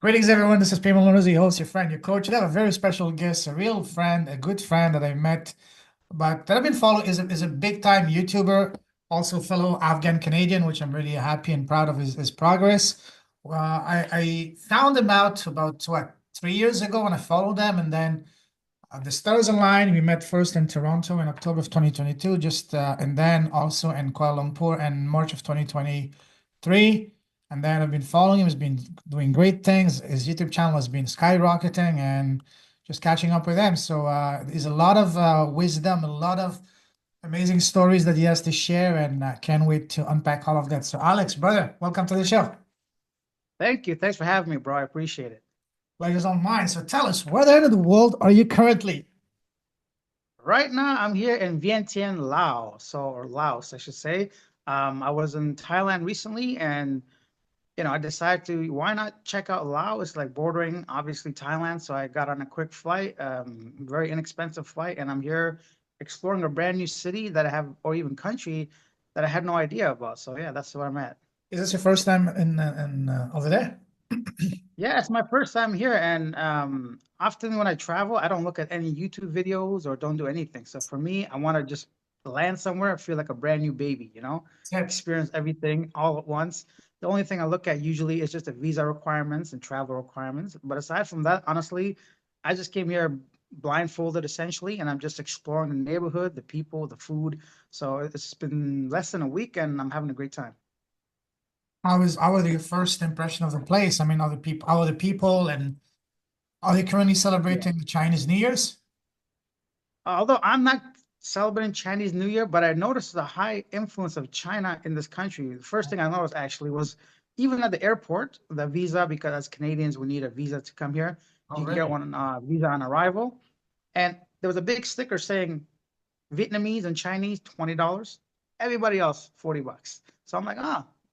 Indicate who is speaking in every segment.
Speaker 1: Greetings, everyone. This is Payman Lorenzo, your host, your friend, your coach. Today I have a very special guest, a real friend, a good friend that I met, but that I've been following is a big time YouTuber, also fellow Afghan-Canadian, which I'm really happy and proud of his progress. I found him out about what 3 years ago when I followed them, and then the stars aligned. We met first in Toronto in October of 2022, and then also in Kuala Lumpur in March of 2023. And then I've been following him. He's been doing great things. His YouTube channel has been skyrocketing and just catching up with him. So there's a lot of wisdom, a lot of amazing stories that he has to share, and can't wait to unpack all of that. So, Alex, brother, welcome to the show.
Speaker 2: Thank you. Thanks for having me, bro. I appreciate it.
Speaker 1: Pleasure's on mine. So tell us, where the end of the world are you currently?
Speaker 2: Right now, I'm here in Vientiane, Laos, or Laos, I should say. I was in Thailand recently, and I decided to why not check out Laos? It's like bordering, obviously Thailand. So I got on a quick flight, very inexpensive flight, and I'm here exploring a brand new city that I have, or even country that I had no idea about. So yeah, that's where I'm at.
Speaker 1: Is this your first time in over there?
Speaker 2: Yeah, it's my first time here, and often when I travel, I don't look at any YouTube videos or don't do anything. So for me, I want to just land somewhere, feel like a brand new baby,
Speaker 1: Yes.
Speaker 2: experience everything all at once. The only thing I look at usually is just the visa requirements and travel requirements. But aside from that, honestly, I just came here blindfolded essentially, and I'm just exploring the neighborhood, the people, the food. So it's been less than a week, and I'm having a great time.
Speaker 1: How was your first impression of the place? I mean, how are the people, and are they currently celebrating the Chinese New Year's?
Speaker 2: Although I'm not celebrating Chinese New Year, but I noticed the high influence of China in this country. The first thing I noticed actually was even at the airport, the visa, because as Canadians, we need a visa to come here.
Speaker 1: Oh,
Speaker 2: You can get
Speaker 1: really?
Speaker 2: one visa on arrival. And there was a big sticker saying Vietnamese and Chinese, $20. Everybody else, $40. So I'm like,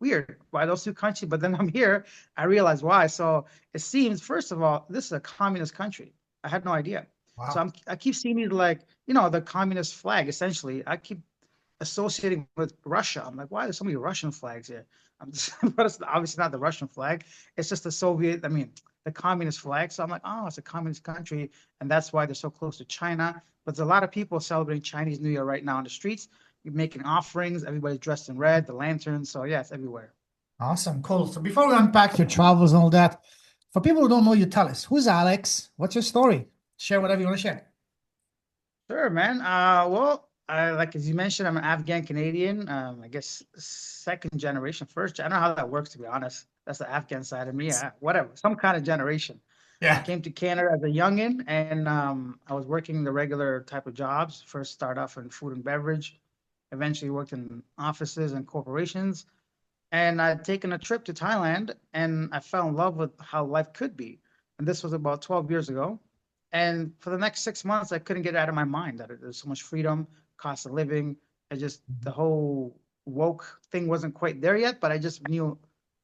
Speaker 2: weird. Why those two countries? But then I'm here, I realize why. So it seems, first of all, this is a communist country. I had no idea. So
Speaker 1: Wow.
Speaker 2: I keep seeing these like, the communist flag, essentially. I keep associating with Russia. I'm like, why are there so many Russian flags here? But it's obviously not the Russian flag. It's just the Soviet, I mean, the communist flag. So I'm like, oh, it's a communist country, and that's why they're so close to China. But there's a lot of people celebrating Chinese New Year right now on the streets. You're making offerings. Everybody's dressed in red, the lanterns. So yeah, it's everywhere.
Speaker 1: Awesome, cool. So before we unpack your travels and all that, for people who don't know you, tell us, who's Alex? What's your story? Share whatever you want to share.
Speaker 2: Sure, man. Like as you mentioned, I'm an Afghan Canadian. I guess second generation, first. I don't know how that works, to be honest. That's the Afghan side of me. Whatever, some kind of generation. I
Speaker 1: Yeah.
Speaker 2: came to Canada as a youngin, and I was working the regular type of jobs. First, start off in food and beverage. Eventually, worked in offices and corporations. And I'd taken a trip to Thailand, and I fell in love with how life could be. And this was about 12 years ago. And for the next 6 months, I couldn't get it out of my mind that there's so much freedom, cost of living. The whole woke thing wasn't quite there yet, but I just knew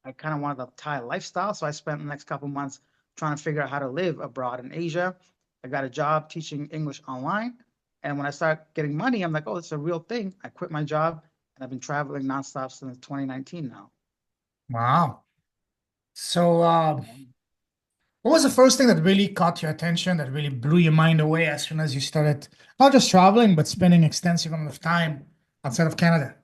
Speaker 2: I kind of wanted the Thai lifestyle. So I spent the next couple months trying to figure out how to live abroad in Asia. I got a job teaching English online. And when I started getting money, I'm like, oh, it's a real thing. I quit my job, and I've been traveling nonstop since 2019 now.
Speaker 1: Wow. So, what was the first thing that really caught your attention, that really blew your mind away as soon as you started not just traveling, but spending extensive amount of time outside of Canada?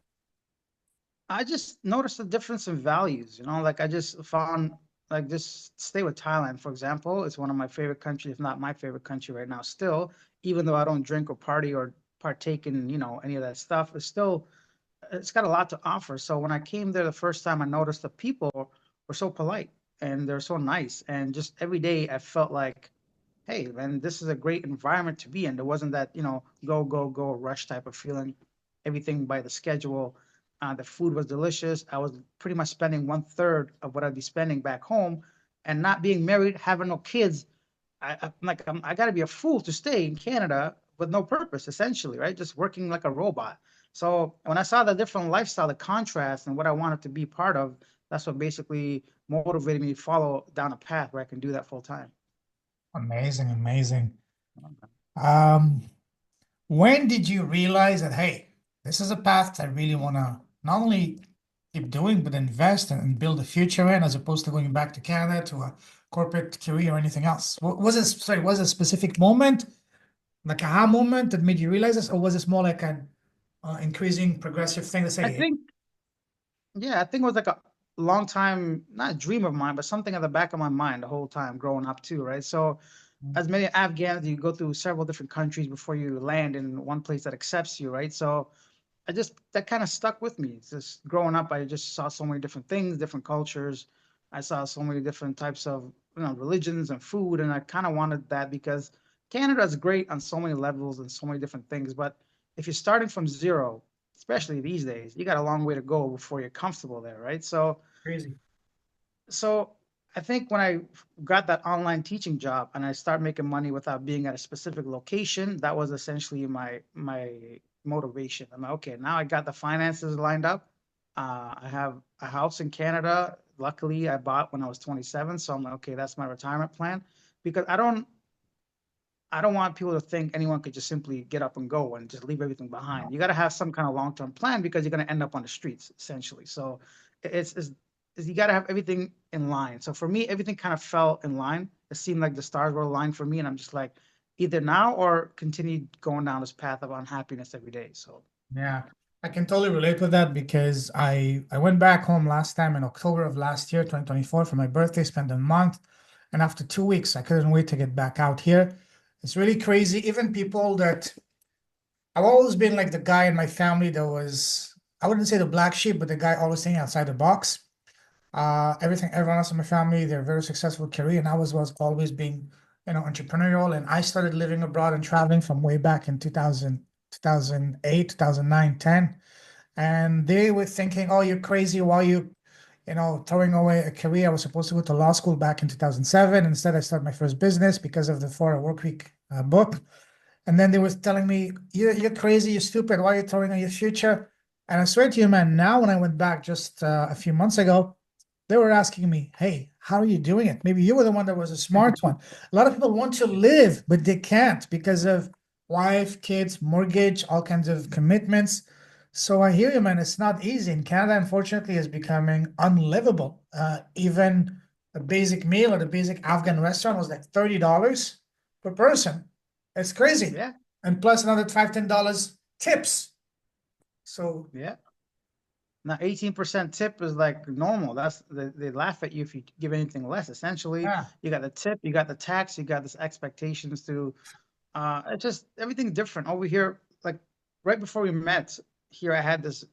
Speaker 2: I just noticed the difference in values, like I just found like just stay with Thailand, for example. It's one of my favorite countries, if not my favorite country right now, still, even though I don't drink or party or partake in, any of that stuff, it's got a lot to offer. So when I came there the first time, I noticed the people were so polite and they're so nice. And just every day I felt like, hey, man, this is a great environment to be in. There wasn't that, go, go, go rush type of feeling, everything by the schedule. The food was delicious. I was pretty much spending one third of what I'd be spending back home, and not being married, having no kids. I got to be a fool to stay in Canada with no purpose, essentially, right? Just working like a robot. So when I saw the different lifestyle, the contrast, and what I wanted to be part of, that's what basically motivated me to follow down a path where I can do that full time.
Speaker 1: Amazing, amazing. Um, when did you realize that, hey, this is a path I really want to not only keep doing, but invest and build a future in, as opposed to going back to Canada to a corporate career or anything else. Was it, sorry, was it a specific moment, like a aha moment that made you realize this, or was this more like an increasing progressive thing to say,
Speaker 2: I
Speaker 1: hey,
Speaker 2: think, yeah, I think it was like a long time, not a dream of mine, but something at the back of my mind the whole time growing up too, right? So as many Afghans, you go through several different countries before you land in one place that accepts you, right? So I just that kind of stuck with me. It's just growing up, I just saw so many different things, different cultures. I saw so many different types of religions and food, and I kind of wanted that because Canada is great on so many levels and so many different things. But if you're starting from zero, especially these days, you got a long way to go before you're comfortable there, right?
Speaker 1: crazy?
Speaker 2: So I think when I got that online teaching job and I started making money without being at a specific location, that was essentially my motivation. I'm like, okay, now I got the finances lined up. I have a house in Canada. Luckily, I bought when I was 27, so I'm like, okay, that's my retirement plan because I don't want people to think anyone could just simply get up and go and just leave everything behind. You got to have some kind of long-term plan because you're going to end up on the streets essentially. So it's you got to have everything in line. So for me, everything kind of fell in line. It seemed like the stars were aligned for me, and I'm just like, either now or continue going down this path of unhappiness every day. So
Speaker 1: Yeah, I can totally relate with that because I went back home last time in October of last year, 2024, for my birthday, spent a month, and after 2 weeks, I couldn't wait to get back out here. It's really crazy. Even people that I've always been like the guy in my family that was, I wouldn't say the black sheep, but the guy always thinking outside the box. Everyone else in my family, they're very successful career, and I was always being, entrepreneurial. And I started living abroad and traveling from way back in 2000, 2008, 2009, 10. And they were thinking, oh, you're crazy. Why are you, throwing away a career? I was supposed to go to law school back in 2007. Instead, I started my first business because of the 4 Hour Work Week book. And then they were telling me, you're crazy, you're stupid. Why are you throwing on your future? And I swear to you, man, now when I went back just a few months ago, they were asking me, hey, how are you doing it? Maybe you were the one that was a smart one. A lot of people want to live, but they can't because of wife, kids, mortgage, all kinds of commitments. So I hear you, man. It's not easy. And Canada, unfortunately, is becoming unlivable. Even a basic meal at a basic Afghan restaurant was like $30 per person. It's crazy.
Speaker 2: yeah,
Speaker 1: And plus another $5, $10 tips. So
Speaker 2: yeah. Now 18% tip is like normal. They laugh at you if you give anything less. Essentially,
Speaker 1: yeah,
Speaker 2: you got the tip, you got the tax, you got this expectations to it's just everything different over here. Like right before we met here, I had this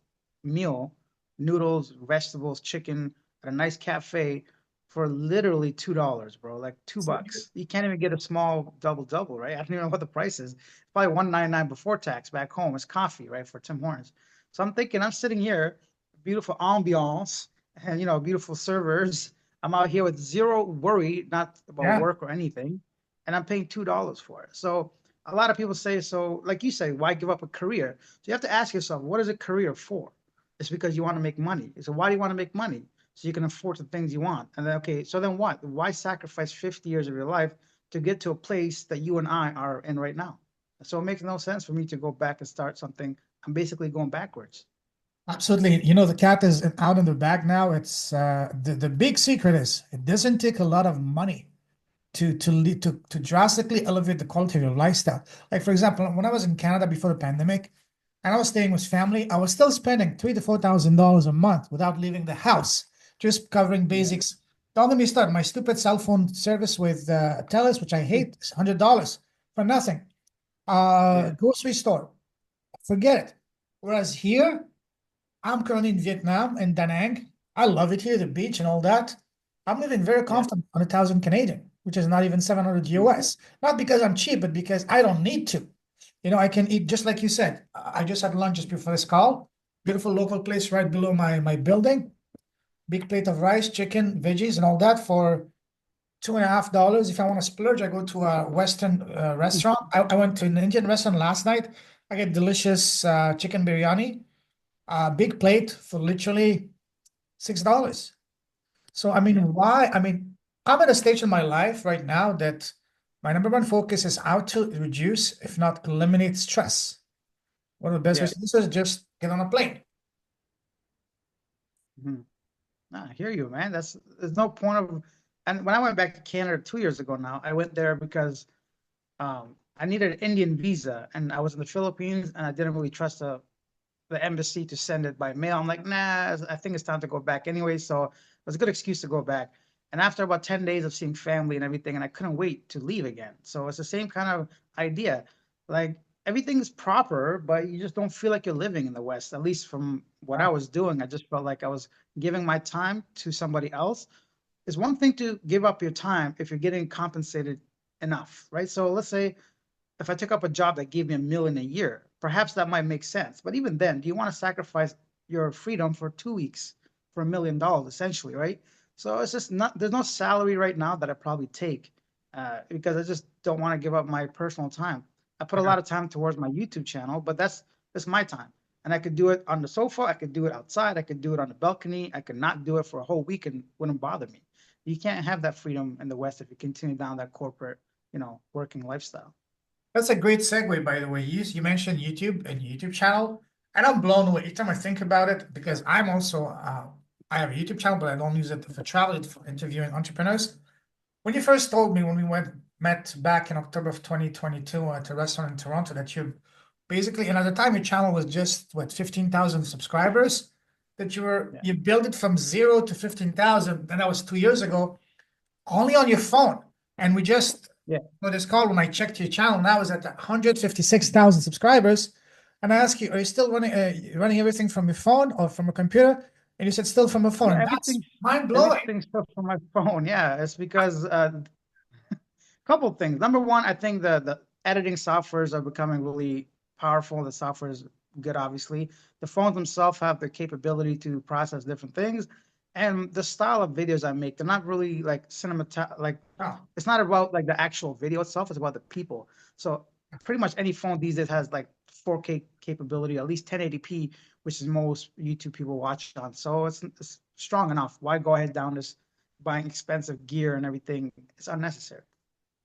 Speaker 2: meal, noodles, vegetables, chicken at a nice cafe for literally $2, bro. Like $2. You can't even get a small double double, right? I don't even know what the price is. Probably 199 before tax back home. It's coffee, right? For Tim Hortons. So I'm thinking I'm sitting here, beautiful ambiance, and beautiful servers. I'm out here with zero worry, not about
Speaker 1: yeah.
Speaker 2: work or anything, and I'm paying $2 for it. So a lot of people say, so like you say, why give up a career? So you have to ask yourself, what is a career for? It's because you want to make money. So why do you want to make money? So you can afford the things you want. And then, okay, so then what? Why sacrifice 50 years of your life to get to a place that you and I are in right now? So it makes no sense for me to go back and start something. I'm basically going backwards.
Speaker 1: Absolutely. The cat is out in the bag now. It's the big secret is it doesn't take a lot of money to drastically elevate the quality of your lifestyle. Like for example, when I was in Canada before the pandemic and I was staying with family, I was still spending $3,000 to $4,000 a month without leaving the house, just covering
Speaker 2: Yeah.
Speaker 1: basics. Don't get me started. My stupid cell phone service with Telus, which I hate, is $100 for nothing.
Speaker 2: Yeah.
Speaker 1: Grocery store, forget it. Whereas here, I'm currently in Vietnam in Da Nang. I love it here, the beach and all that. I'm living very
Speaker 2: Yeah.
Speaker 1: comfortable on 1,000 Canadian, which is not even 700
Speaker 2: Mm.
Speaker 1: US. Not because I'm cheap, but because I don't need to. I can eat just like you said. I just had lunch just before this call. Beautiful local place right below my building. Big plate of rice, chicken, veggies, and all that for $2.50. If I want to splurge, I go to a Western restaurant. I went to an Indian restaurant last night. I get delicious chicken biryani, a big plate for literally $6. So I
Speaker 2: Yeah.
Speaker 1: mean, why? I mean, I'm at a stage in my life right now that my number one focus is how to reduce, if not eliminate, stress. One of the best
Speaker 2: Yeah.
Speaker 1: ways to do so is just get on a plane.
Speaker 2: Mhm. Nah, I hear you, man. There's no point of, and when I went back to Canada 2 years ago now, I went there because I needed an Indian visa and I was in the Philippines and I didn't really trust the embassy to send it by mail. I'm like, nah, I think it's time to go back anyway. So it was a good excuse to go back. And after about 10 days of seeing family and everything, and I couldn't wait to leave again. So it's the same kind of idea. Like everything is proper, but you just don't feel like you're living in the West. At least from what I
Speaker 1: Wow.
Speaker 2: was doing, I just felt like I was giving my time to somebody else. It's one thing to give up your time if you're getting compensated enough, right? So let's say if I took up a job that gave me 1 million a year, perhaps that might make sense. But even then, do you want to sacrifice your freedom for 2 weeks for $1 million, essentially, right? So it's just not, there's no salary right now that I probably take because I just don't want to give up my personal time. I put a
Speaker 1: Yeah.
Speaker 2: lot of time towards my YouTube channel, but that's my time. And I could do it on the sofa, I could do it outside, I could do it on the balcony, I could not do it for a whole week and wouldn't bother me. You can't have that freedom in the West if you continue down that corporate, working lifestyle.
Speaker 1: That's a great segue, by the way. You mentioned YouTube and YouTube channel, and I'm blown away each time I think about it because I'm also I have a YouTube channel, but I don't use it for travel, it's for interviewing entrepreneurs. When you first told me when we met back in October of 2022 at a restaurant in Toronto that you basically, and at the time your channel was just what 15,000 subscribers, that
Speaker 2: Yeah.
Speaker 1: you built it from zero to 15,000, and that was 2 years ago, only on your phone. And we just
Speaker 2: Yeah.
Speaker 1: for this call when I checked your channel now is at 156,000 subscribers. And I asked you, are you still running everything from your phone or from a computer? And you said still from a phone.
Speaker 2: Yeah,
Speaker 1: And that's mind blowing.
Speaker 2: everything's stuff from my phone. Yeah, it's because couple things. Number one, I think the editing softwares are becoming really powerful. The software is good, obviously. The phones themselves have the capability to process different things, and the style of videos I make, they're not really like cinema like
Speaker 1: Oh,
Speaker 2: it's not about like the actual video itself, it's about the people. So pretty much any phone these days has like 4K capability, at least 1080p, which is most YouTube people watch on. So it's strong enough. Why go ahead down this buying expensive gear and everything? It's unnecessary.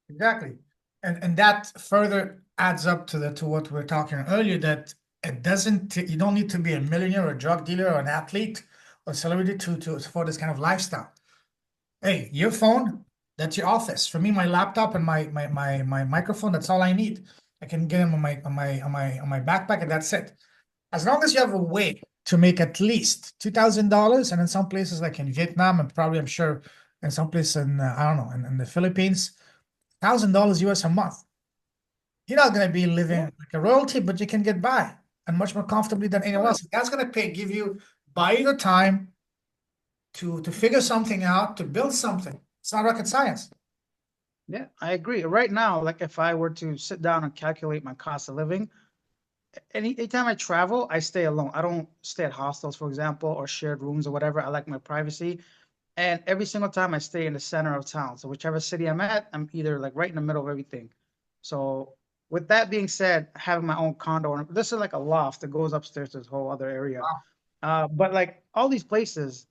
Speaker 1: exactly. And that further adds up to the to what we were talking earlier that it doesn't you don't need to be a millionaire or a drug dealer or an athlete or celebrity to for this kind of lifestyle. Hey, your phone, that's your office. For me, my laptop and my microphone, that's all I need. I can get them on my backpack and that's it. As long as you have a way to make at least $2,000, and in some places like in Vietnam and probably I'm sure in some place in I don't know in the Philippines, $1,000 US a month. You're not gonna be living
Speaker 2: Yeah.
Speaker 1: like a royalty, but you can get by and much more comfortably than
Speaker 2: Of
Speaker 1: anyone
Speaker 2: course.
Speaker 1: else. That's gonna give you buy you the time to figure something out, to build something. It's not rocket science.
Speaker 2: Yeah, I agree. Right now, like if I were to sit down and calculate my cost of living, anytime I travel, I stay alone. I don't stay at hostels, for example, or shared rooms or whatever. I like my privacy. And every single time I stay in the center of town. So whichever city I'm at, I'm either like right in the middle of everything. So with that being said, having my own condo, and this is like a loft that goes upstairs to this whole other area.
Speaker 1: Wow.
Speaker 2: But like all these places,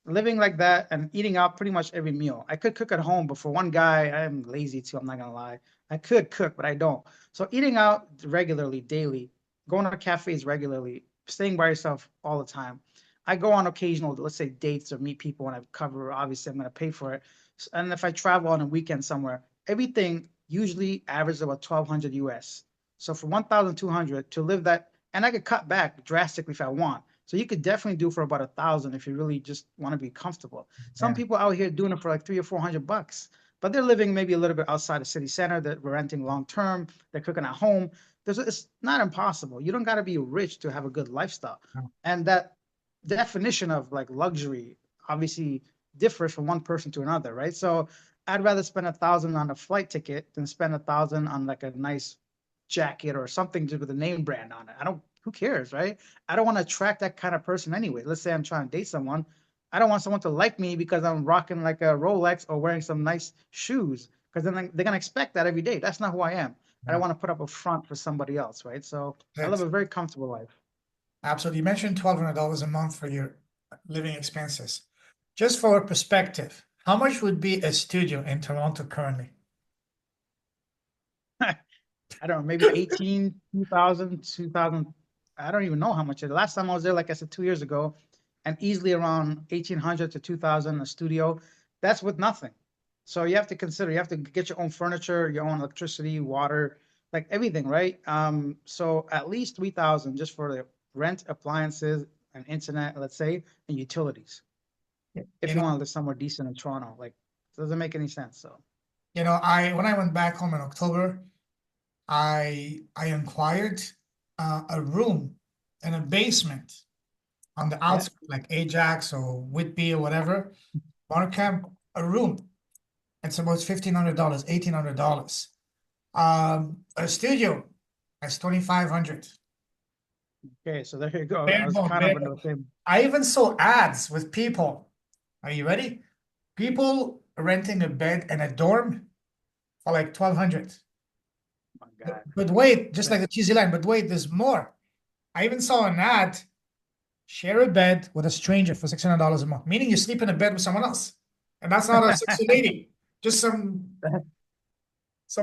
Speaker 2: living like that and eating out pretty much every meal. I could cook at home, but for one guy, I'm lazy too. I'm not gonna lie. I could cook, but I don't. So eating out regularly, daily, going to cafes regularly, staying by yourself all the time. I go on occasional, let's say dates or meet people and I cover, obviously I'm gonna pay for it. And if I travel on a weekend somewhere, everything usually averages about 1200 US. So for 1,200 to live that, and I could cut back drastically if I want. So you could definitely do for about 1,000 if you really just want to be comfortable. Some
Speaker 1: Yeah.
Speaker 2: people out here doing it for like 300 or 400 bucks, but they're living maybe a little bit outside the city center. That we're renting long term. They're cooking at home. It's not impossible. You don't got to be rich to have a good lifestyle.
Speaker 1: No.
Speaker 2: And that definition of like luxury obviously differs from one person to another, right? So I'd rather spend 1,000 on a flight ticket than spend 1,000 on like a nice jacket or something just with a name brand on it. I don't, who cares, right? I don't want to attract that kind of person anyway. Let's say I'm trying to date someone. I don't want someone to like me because I'm rocking like a Rolex or wearing some nice shoes because then they're going to expect that every day. That's not who I am. I don't
Speaker 1: No.
Speaker 2: want to put up a front for somebody else, right? So I live
Speaker 1: That's
Speaker 2: a very comfortable life.
Speaker 1: absolutely. You mentioned $1,200 a month for your living expenses. Just for perspective, how much would be a studio in Toronto currently?
Speaker 2: I don't know, maybe 18, 2,000, 2,000. I don't even know how much. The last time I was there, like I said, 2 years ago, and easily around 1,800 to 2,000 a studio. That's with nothing. So you have to consider, you have to get your own furniture, your own electricity, water, like everything, right? So at least 3,000 just for the rent, appliances, and internet, let's say, and utilities. If
Speaker 1: You
Speaker 2: you
Speaker 1: know,
Speaker 2: want to live somewhere decent in Toronto, like it doesn't make any sense. So
Speaker 1: I when I went back home in October, I inquired a room in a basement on the
Speaker 2: yeah,
Speaker 1: outskirts, like Ajax or Whitby or whatever, Markham, a room. It's about $1,500, $1,800. A studio, that's 2,500.
Speaker 2: okay, so there you go. I
Speaker 1: Bare
Speaker 2: was
Speaker 1: bone,
Speaker 2: kind of
Speaker 1: bare
Speaker 2: in the
Speaker 1: bone.
Speaker 2: same.
Speaker 1: I even saw ads with people. Are you ready? People renting a bed in a dorm for like 1,200.
Speaker 2: Oh my God.
Speaker 1: But wait, just
Speaker 2: Yeah.
Speaker 1: like the cheesy line, but wait, there's more. I even saw an ad, share a bed with a stranger for $600 a month, meaning you sleep in a bed with someone else. And that's not a sexy lady, just some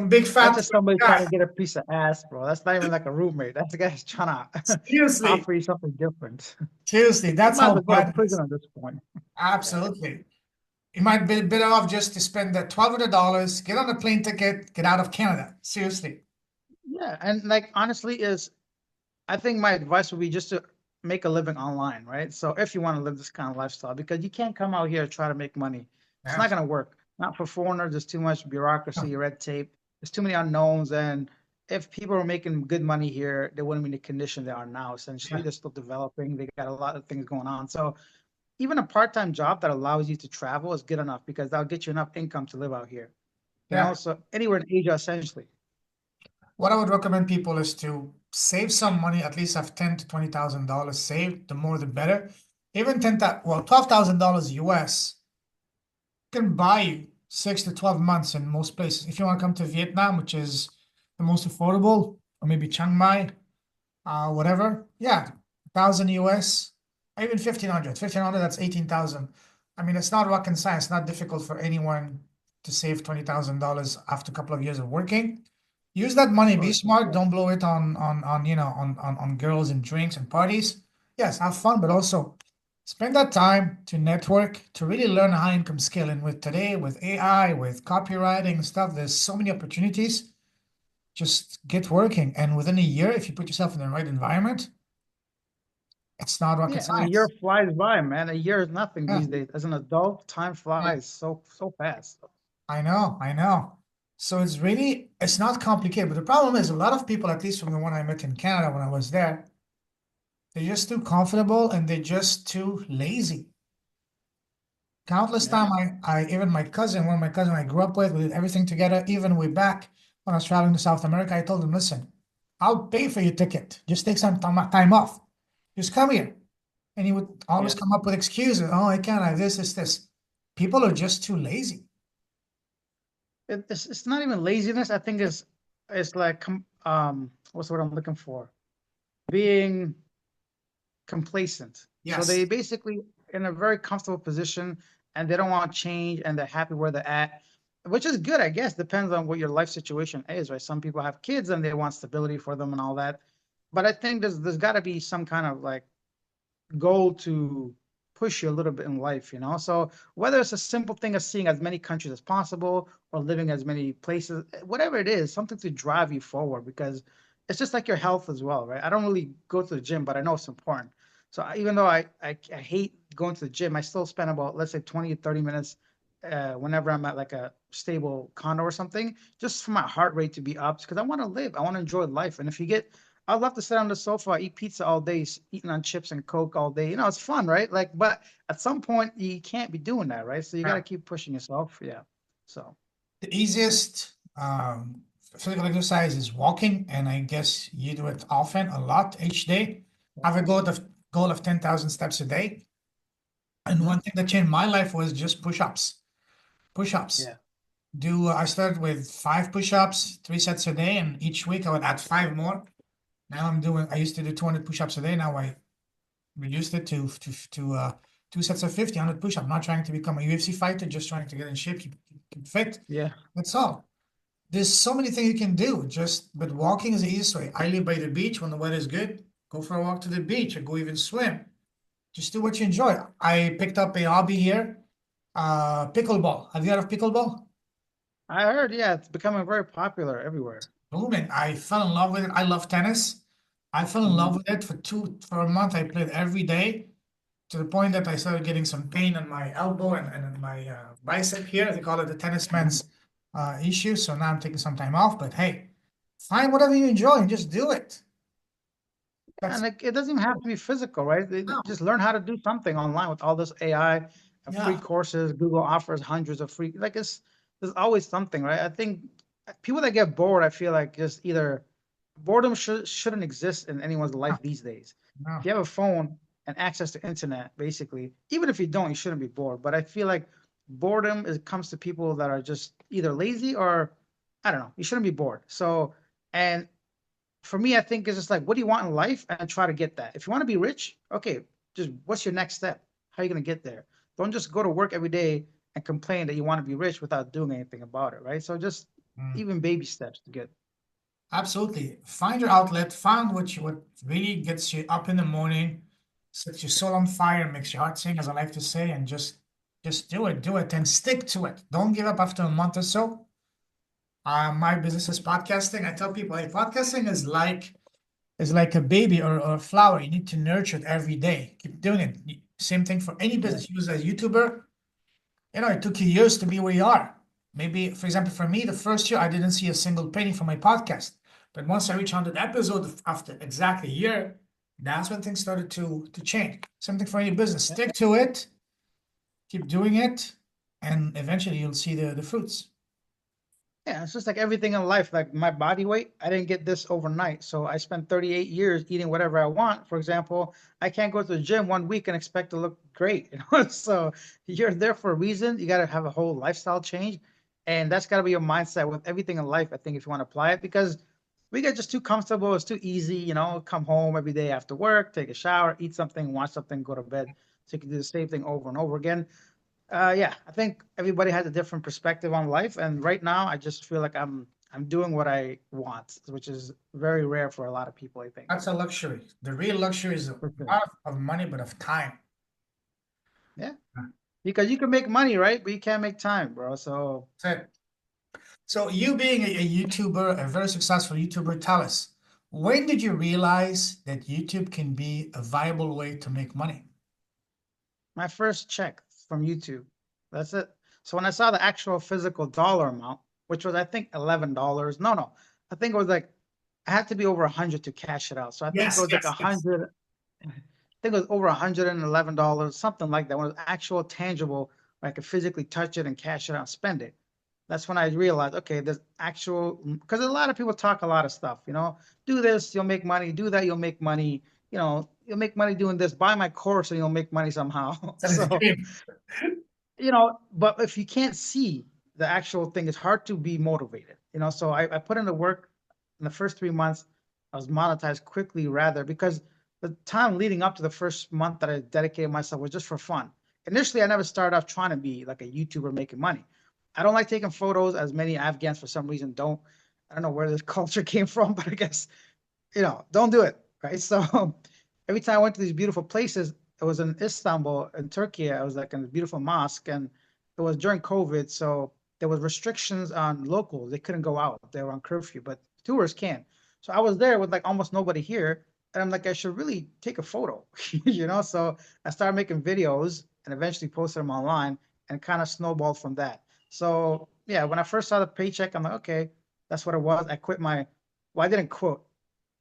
Speaker 1: big
Speaker 2: That's
Speaker 1: fat
Speaker 2: just somebody trying
Speaker 1: guy.
Speaker 2: to get a piece of ass, bro. That's not even like a roommate. That's the guy's trying to
Speaker 1: Seriously,
Speaker 2: offer you something different.
Speaker 1: seriously,
Speaker 2: You
Speaker 1: that's
Speaker 2: might as
Speaker 1: how
Speaker 2: well go to
Speaker 1: bad it
Speaker 2: prison
Speaker 1: is.
Speaker 2: at this point. Yeah.
Speaker 1: Absolutely. You might be better off just to spend that $1,200, get on a plane ticket, get out of Canada. Seriously.
Speaker 2: Yeah, and like honestly, is I think my advice would be just to make a living online, right? So if you want to live this kind of lifestyle, because you can't come out here and try to make money. It's
Speaker 1: Yeah.
Speaker 2: not gonna work. Not for foreigners, there's too much bureaucracy, red tape, there's too many unknowns. And if people are making good money here, they wouldn't be in the condition they are now, essentially.
Speaker 1: Yeah.
Speaker 2: They're still developing, they got a lot of things going on. So even a part-time job that allows you to travel is good enough because that'll get you enough income to live out here.
Speaker 1: Yeah.
Speaker 2: So anywhere in Asia, essentially.
Speaker 1: What I would recommend people is to save some money, at least have 10 to $20,000 saved. The more the better. Even 10,000, well, $12,000 US can buy you 6 to 12 months in most places. If you want to come to Vietnam, which is the most affordable, or maybe Chiang Mai, whatever. Yeah, 1,000 US, or even 1,500. 1,500, that's 18,000. I mean, it's not rocket science. It's not difficult for anyone to save $20,000 after a couple of years of working. Use that
Speaker 2: Of
Speaker 1: money, be
Speaker 2: course.
Speaker 1: smart, don't blow it on girls and drinks and parties. Yes, have fun, but also spend that time to network, to really learn a high income skill. And with today, with AI, with copywriting and stuff, there's so many opportunities. Just get working. And within a year, if you put yourself in the right environment, it's not rocket
Speaker 2: Yeah, and a year
Speaker 1: science.
Speaker 2: flies by, man. A year is nothing
Speaker 1: Yeah,
Speaker 2: these days. As an adult, time
Speaker 1: yeah,
Speaker 2: flies so fast.
Speaker 1: I know, I know. So it's not complicated. But the problem is a lot of people, at least from the one I met in Canada when I was there, they're just too comfortable and they're just too lazy. Countless
Speaker 2: Yeah,
Speaker 1: time even my cousin, one of my cousin I grew up with, we did everything together. Even way back when I was traveling to South America, I told him, listen, I'll pay for your ticket. Just take some time off. Just come here. And he would always
Speaker 2: yeah.
Speaker 1: come up with excuses. Oh, I can't, I have this. People are just too lazy.
Speaker 2: It's not even laziness. I think it's like what's the word I'm looking for? Being complacent. So they
Speaker 1: Yes.
Speaker 2: basically in a very comfortable position and they don't want to change and they're happy where they're at, which is good, I guess. Depends on what your life situation is, right? Some people have kids and they want stability for them and all that. But I think there's got to be some kind of like goal to push you a little bit in life, you know? So whether it's a simple thing of seeing as many countries as possible or living as many places, whatever it is, something to drive you forward because it's just like your health as well, right? I don't really go to the gym, but I know it's important. So even though I hate going to the gym, I still spend about, let's say 20 to 30 minutes whenever I'm at like a stable condo or something, just for my heart rate to be up because I want to live, I want to enjoy life. And if you get I'd love to sit on the sofa, eat pizza all day, eating on chips and Coke all day. It's fun, right? Like, but at some point you can't be doing that, right? So you got
Speaker 1: Yeah.
Speaker 2: to keep pushing yourself. Yeah. So
Speaker 1: The easiest physical exercise is walking, and I guess you do it often, a lot each day. I have a goal of 10,000 steps a day. And
Speaker 2: mhm.
Speaker 1: one thing that changed my life was just push-ups. Push-ups.
Speaker 2: Yeah.
Speaker 1: I started with 5 push-ups, 3 sets a day, and each week I would add 5 more. Now I used to do 200 push-ups a day. Now I reduced it to 2 sets of 50, 100 push-ups. I'm not trying to become a UFC fighter, just trying to get in shape, keep fit.
Speaker 2: Yeah.
Speaker 1: That's all. There's so many things you can do. But walking is the easiest way. I live by the beach when the weather is good. Go for a walk to the beach or go even swim. Just do what you enjoy. I picked up a hobby here, pickleball. Have you heard of pickleball?
Speaker 2: I heard, yeah, it's becoming very popular everywhere.
Speaker 1: Booming. I fell in love with it. I love tennis. I fell in love
Speaker 2: Mhm.
Speaker 1: with it for a month. I played every day to the point that I started getting some pain on my elbow and in my bicep here. They call it the tennis man's issue. So now I'm taking some time off. But hey, find whatever you enjoy and just do it.
Speaker 2: And
Speaker 1: That's
Speaker 2: it doesn't even have to be physical, right?
Speaker 1: no,
Speaker 2: Just learn how to do something online with all this AI and free
Speaker 1: yeah.
Speaker 2: courses. Google offers hundreds of free, like there's always something, right? I think people that get bored, I feel like just either boredom shouldn't exist in anyone's
Speaker 1: No,
Speaker 2: life these days.
Speaker 1: no.
Speaker 2: If you have a phone and access to internet, basically, even if you don't, you shouldn't be bored. But I feel like boredom comes to people that are just either lazy or I don't know. You shouldn't be bored. So, and for me, I think it's just like, what do you want in life, and try to get that. If you want to be rich, okay, just what's your next step? How are you gonna get there? Don't just go to work every day and complain that you want to be rich without doing anything about it, right? So just
Speaker 1: Mm.
Speaker 2: even baby steps to get.
Speaker 1: Absolutely. Find your outlet, find what really gets you up in the morning, sets your soul on fire, makes your heart sing, as I like to say, and just do it, and stick to it. Don't give up after a month or so. My business is podcasting. I tell people, hey, podcasting is like a baby or a flower. You need to nurture it every day. Keep doing it. Same thing for any
Speaker 2: Yeah.
Speaker 1: business. You as a YouTuber, it took you years to be where you are. Maybe, for example, for me, the first year I didn't see a single penny from my podcast. But once I reached 100 episodes after exactly a year, that's when things started to change. Something for any business. Stick to it, keep doing it, and eventually you'll see the fruits.
Speaker 2: Yeah, it's just like everything in life. Like my body weight, I didn't get this overnight. So I spent 38 years eating whatever I want. For example, I can't go to the gym 1 week and expect to look great. So you're there for a reason. You got to have a whole lifestyle change, and that's got to be your mindset with everything in life. I think if you want to apply it, because we get just too comfortable. It's too easy. Come home every day after work, take a shower, eat something, watch something, go to bed. So you can do the same thing over and over again. Yeah, I think everybody has a different perspective on life, and right now I just feel like I'm doing what I want, which is very rare for a lot of people, I think.
Speaker 1: That's a luxury. The real luxury is
Speaker 2: For sure.
Speaker 1: not of money, but of time.
Speaker 2: Yeah, because you can make money, right? But you can't make time, bro. So
Speaker 1: That's it. So you being a YouTuber, a very successful YouTuber, tell us, when did you realize that YouTube can be a viable way to make money?
Speaker 2: my first check from YouTube, that's it. So when I saw the actual physical dollar amount, which was I think $11, no, I think it was like I had to be over 100 to cash it out. So I think it
Speaker 1: Yes,
Speaker 2: was like a
Speaker 1: yes, yes.
Speaker 2: hundred. I think it was over $111, something like that. When it was actual tangible, where I could physically touch it and cash it out and spend it. That's when I realized, okay, there's actual, because a lot of people talk a lot of stuff, do this, you'll make money, do that, you'll make money, you'll make money doing this, buy my course and you'll make money somehow.
Speaker 1: That is a
Speaker 2: So,
Speaker 1: dream.
Speaker 2: but if you can't see the actual thing, it's hard to be motivated, So I put in the work in the first 3 months. I was monetized quickly rather because the time leading up to the first month that I dedicated myself was just for fun. Initially, I never started off trying to be like a YouTuber making money. I don't like taking photos, as many Afghans for some reason don't. I don't know where this culture came from, but I guess, don't do it. Right. So every time I went to these beautiful places, it was in Istanbul in Turkey. I was like in a beautiful mosque, and it was during COVID. So there was restrictions on locals. They couldn't go out. They were on curfew, but tourists can. So I was there with like almost nobody here. And I'm like, I should really take a photo, So I started making videos and eventually posted them online and kind of snowballed from that. So yeah, when I first saw the paycheck, I'm like, okay, that's what it was. I quit well, I didn't quit.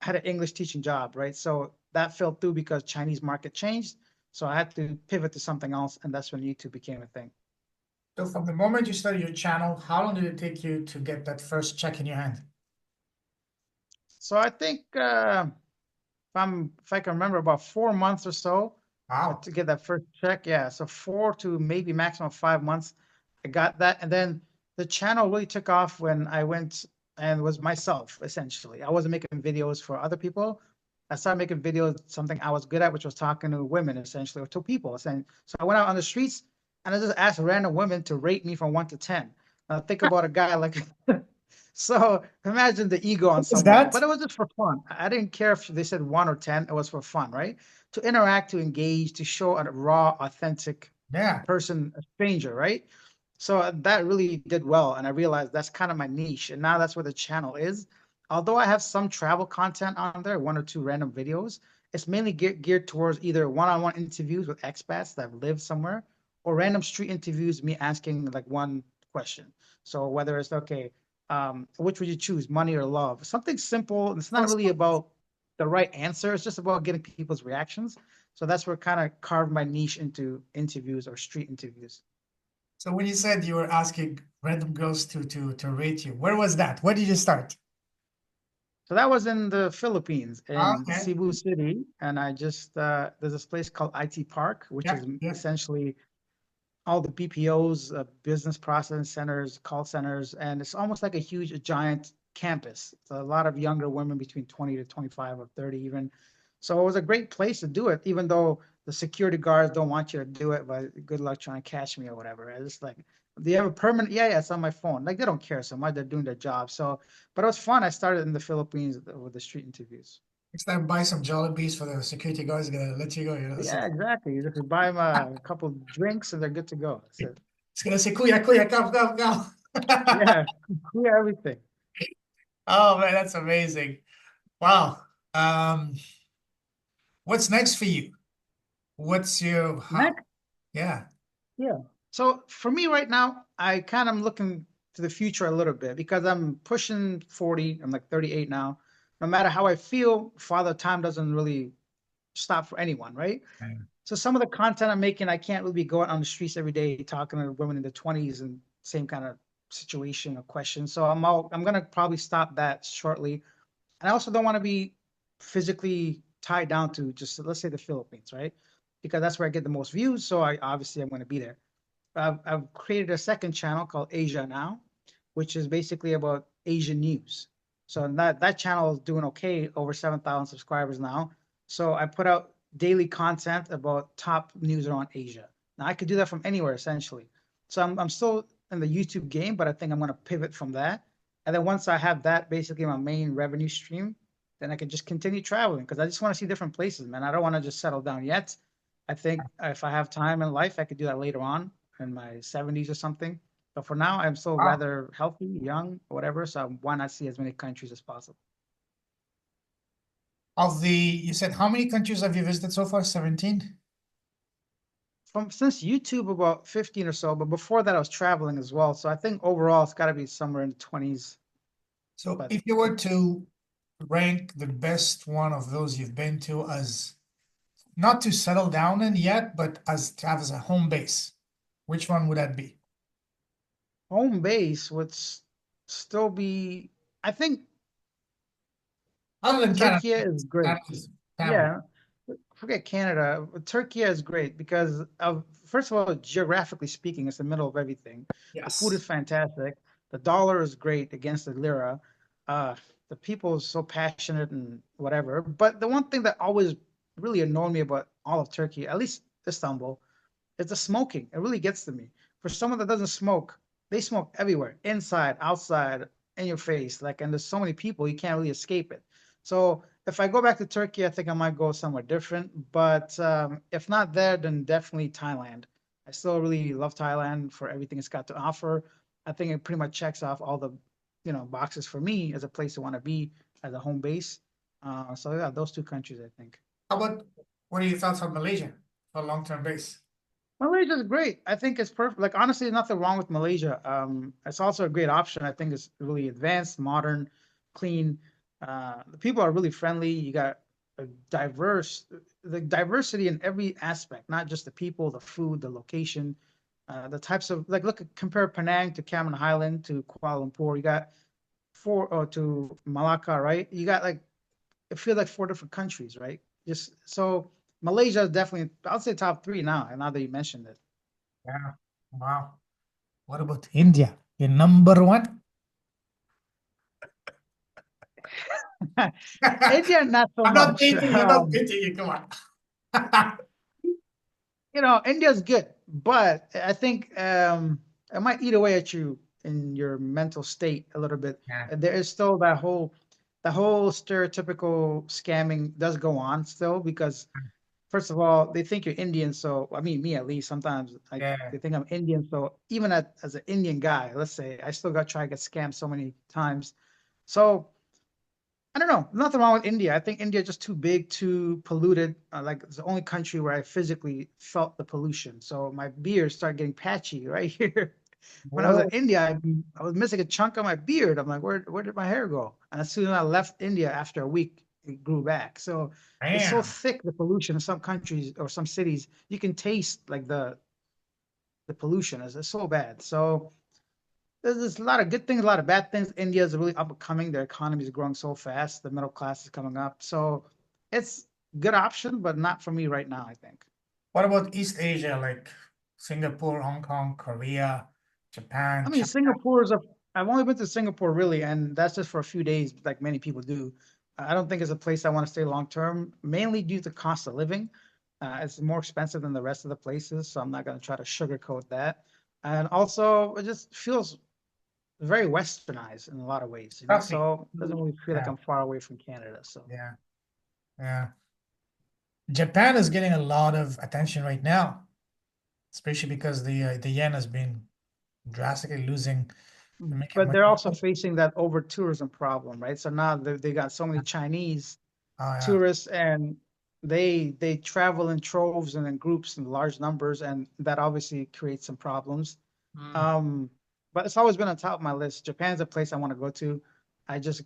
Speaker 2: I had an English teaching job, right? So that fell through because Chinese market changed. So I had to pivot to something else, and that's when YouTube became a thing.
Speaker 1: So from the moment you started your channel, how long did it take you to get that first check in your hand?
Speaker 2: So I think if I can remember, about 4 months or so
Speaker 1: Wow.
Speaker 2: to get that first check. Yeah, so 4 to maybe maximum 5 months, I got that, and then the channel really took off when I went and was myself essentially. I wasn't making videos for other people. I started making videos, something I was good at, which was talking to women essentially, or to people. So I went out on the streets and I just asked random women to rate me from 1 to 10. Now think about a guy like So imagine the ego on
Speaker 1: What was
Speaker 2: someone,
Speaker 1: that?
Speaker 2: but it was just for fun. I didn't care if they said one or 10, it was for fun, right? To interact, to engage, to show a raw, authentic
Speaker 1: Yeah.
Speaker 2: person, a stranger, right? So that really did well. And I realized that's kind of my niche. And now that's where the channel is. Although I have some travel content on there, one or two random videos, it's mainly geared towards either one-on-one interviews with expats that live somewhere or random street interviews, me asking like one question. So whether it's okay, which would you choose, money or love? Something simple. It's not really about the right answer. It's just about getting people's reactions. So that's where kind of carved my niche into interviews or street interviews.
Speaker 1: So when you said you were asking random girls to rate you, where was that? Where did you start?
Speaker 2: So that was in the Philippines in
Speaker 1: Okay.
Speaker 2: Cebu City. And I just, there's this place called IT Park, which
Speaker 1: Yeah,
Speaker 2: is
Speaker 1: yeah.
Speaker 2: essentially all the BPOs, business processing centers, call centers, and it's almost like a huge, a giant campus. It's a lot of younger women between 20 to 25 or 30 even. So it was a great place to do it, even though the security guards don't want you to do it, but good luck trying to catch me or whatever. It's just like, do you have a permanent? Yeah, yeah, it's on my phone. Like they don't care so much. They're doing their job. So, but it was fun. I started in the Philippines with the street interviews.
Speaker 1: Next time, buy some Jollibees for the security guys. Gonna let you go. You know, so
Speaker 2: Yeah, exactly. You just buy them a couple of drinks and they're good to go. That's it.
Speaker 1: it's gonna say, "Kuya, kuya, come, come, come."
Speaker 2: Yeah, clear everything.
Speaker 1: Oh man, that's amazing. Wow. Um, what's next for you? What's your how?
Speaker 2: Next,
Speaker 1: Yeah.
Speaker 2: yeah. So for me right now, I kind of am looking to the future a little bit because I'm pushing 40. I'm like 38 now. No matter how I feel, father time doesn't really stop for anyone, right? So some of the content I'm making, I can't really be going on the streets every day talking to women in their 20s and same kind of situation or question. So I'm gonna probably stop that shortly. And I also don't want to be physically tied down to just let's say the Philippines, right? Because that's where I get the most views. So I obviously I'm going to be there. I've created a second channel called Asia Now, which is basically about Asian news. So that channel is doing okay, over 7,000 subscribers now. So I put out daily content about top news around Asia. Now I could do that from anywhere essentially. So I'm still in the YouTube game, but I think I'm going to pivot from that. And then once I have that basically my main revenue stream, then I can just continue traveling because I just want to see different places, man. I don't want to just settle down yet. I think if I have time in life, I could do that later on in my 70s or something. But for now, I'm still
Speaker 1: Wow.
Speaker 2: rather healthy, young, whatever. So why not see as many countries as possible?
Speaker 1: Of the, you said how many countries have you visited so far? 17?
Speaker 2: From since YouTube about 15 or so, but before that I was traveling as well. So I think overall it's got to be somewhere in the 20s.
Speaker 1: So
Speaker 2: But
Speaker 1: if you were to rank the best one of those you've been to as not to settle down in yet, but as to have as a home base, which one would that be?
Speaker 2: home base would still be, I think
Speaker 1: Other than Canada,
Speaker 2: Turkey is great.
Speaker 1: Canada's family.
Speaker 2: Yeah, forget Canada. Turkey is great because of first of all, geographically speaking, it's the middle of everything. The food is
Speaker 1: Yes.
Speaker 2: fantastic. The dollar is great against the lira. Uh, the people are so passionate and whatever. But the one thing that always really annoyed me about all of Turkey, at least Istanbul, is the smoking. It really gets to me. For someone that doesn't smoke, they smoke everywhere, inside, outside, in your face. Like, and there's so many people, you can't really escape it. So if I go back to Turkey, I think I might go somewhere different. But if not there, then definitely Thailand. I still really love Thailand for everything it's got to offer. I think it pretty much checks off all the, boxes for me as a place to want to be as a home base. So yeah, those two countries, I think.
Speaker 1: How about what are your thoughts on Malaysia for long-term base?
Speaker 2: Malaysia is great. I think it's perfect. Like honestly, there's nothing wrong with Malaysia. It's also a great option. I think it's really advanced, modern, clean. The people are really friendly. You got a the diversity in every aspect, not just the people, the food, the location, the types of like look compare Penang to Cameron Highland to Kuala Lumpur. You got to Malacca, right? You got like it feels like four different countries, right? Just so Malaysia is definitely, I'll say top three now. And now that you mentioned it,
Speaker 1: Yeah. Wow. What about India? Your number one?
Speaker 2: India not so
Speaker 1: I'm not
Speaker 2: much.
Speaker 1: dating you, I'm not dating you. Come on.
Speaker 2: India's good, but I think it might eat away at you in your mental state a little bit.
Speaker 1: Yeah.
Speaker 2: There is still that whole stereotypical scamming does go on still because first of all, they think you're Indian, so I mean me at least sometimes like
Speaker 1: Yeah.
Speaker 2: they think I'm Indian. So even as an Indian guy, let's say I still got try to get scammed so many times. So I don't know, nothing wrong with India. I think India is just too big, too polluted. Like it's the only country where I physically felt the pollution. So my beard started getting patchy right here. When I was in
Speaker 1: Whoa,
Speaker 2: India, I was missing a chunk of my beard. I'm like, where did my hair go? And as soon as I left India after a week, it grew back. So it's so
Speaker 1: damn.
Speaker 2: thick, the pollution in some countries or some cities, you can taste like the pollution is so bad. So there's a lot of good things, a lot of bad things. India is really up and coming. Their economy is growing so fast. The middle class is coming up. So it's good option, but not for me right now, I think.
Speaker 1: What about East Asia, like Singapore, Hong Kong, Korea,
Speaker 2: I
Speaker 1: Japan,
Speaker 2: mean,
Speaker 1: China?
Speaker 2: Singapore is a. I've only been to Singapore really, and that's just for a few days, like many people do. I don't think it's a place I want to stay long term, mainly due to cost of living. It's more expensive than the rest of the places, so I'm not going to try to sugarcoat that. And also, it just feels very westernized in a lot of ways,
Speaker 1: Coffee.
Speaker 2: so it doesn't really feel like
Speaker 1: Yeah,
Speaker 2: I'm far away from Canada. So
Speaker 1: yeah, yeah. Japan is getting a lot of attention right now, especially because the yen has been drastically losing and making
Speaker 2: but
Speaker 1: much
Speaker 2: they're also
Speaker 1: more.
Speaker 2: facing that over tourism problem, right? So now they got so many Chinese
Speaker 1: Oh yeah.
Speaker 2: tourists and they travel in troves and in groups in large numbers, and that obviously creates some problems.
Speaker 1: Mm.
Speaker 2: Um, but it's always been on top of my list. Japan's a place I want to go to. I just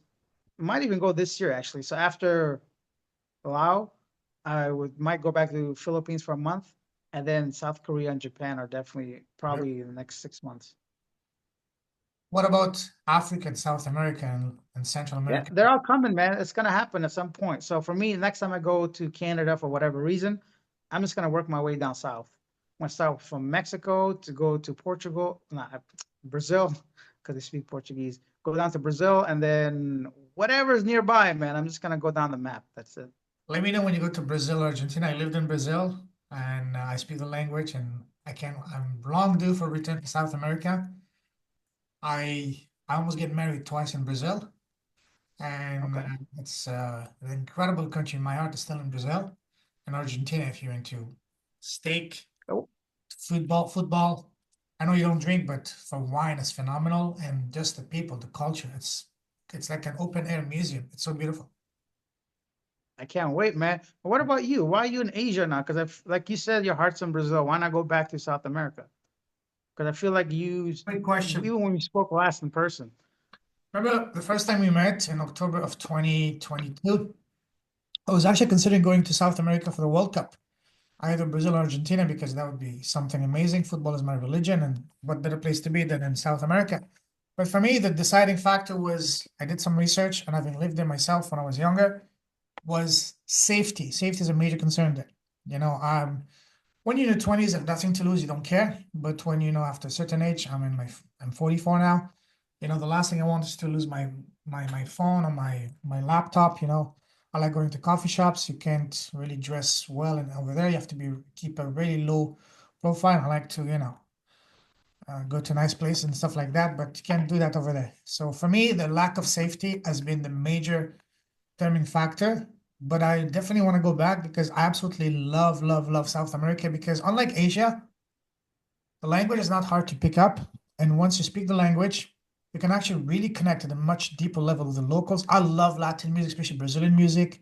Speaker 2: might even go this year actually. So after Laos, I would might go back to Philippines for a month, and then South Korea and Japan are definitely
Speaker 1: Yep.
Speaker 2: probably in the next 6 months.
Speaker 1: What about Africa and South America and Central
Speaker 2: Yeah,
Speaker 1: America?
Speaker 2: they're all coming, man. It's gonna happen at some point. So for me, next time I go to Canada for whatever reason, I'm just gonna work my way down south. I'm gonna start from Mexico to go to Portugal, not Brazil, because they speak Portuguese. Go down to Brazil and then whatever is nearby, man. I'm just gonna go down the map. That's it.
Speaker 1: Let me know when you go to Brazil or Argentina. I lived in Brazil and I speak the language and I'm long due for return to South America. I almost get married twice in Brazil and
Speaker 2: Okay.
Speaker 1: it's an incredible country. My heart is still in Brazil and Argentina if you're into steak,
Speaker 2: Oh,
Speaker 1: football. I know you don't drink, but for wine, it's phenomenal. And just the people, the culture, it's like an open air museum. It's so beautiful.
Speaker 2: I can't wait, man. But what about you? Why are you in Asia now? Because like you said, your heart's in Brazil. Why not go back to South America? Because I feel like
Speaker 1: Great question.
Speaker 2: even when we spoke last in person.
Speaker 1: Remember the first time we met in October of 2022? I was actually considering going to South America for the World Cup, either Brazil or Argentina, because that would be something amazing. Football is my religion, and what better place to be than in South America? But for me, the deciding factor was I did some research, and having lived there myself when I was younger, was safety. Safety is a major concern there. You know, when you're in your 20s, have nothing to lose, you don't care. But when you know after a certain age, I'm 44 now. You know, the last thing I want is to lose my phone or my laptop. You know, I like going to coffee shops. You can't really dress well, and over there you have to keep a really low profile. I like to, go to nice places and stuff like that, but you can't do that over there. So for me, the lack of safety has been the major determining factor. But I definitely want to go back because I absolutely love, love, love South America because unlike Asia, the language is not hard to pick up. And once you speak the language, you can actually really connect at a much deeper level with the locals. I love Latin music, especially Brazilian music,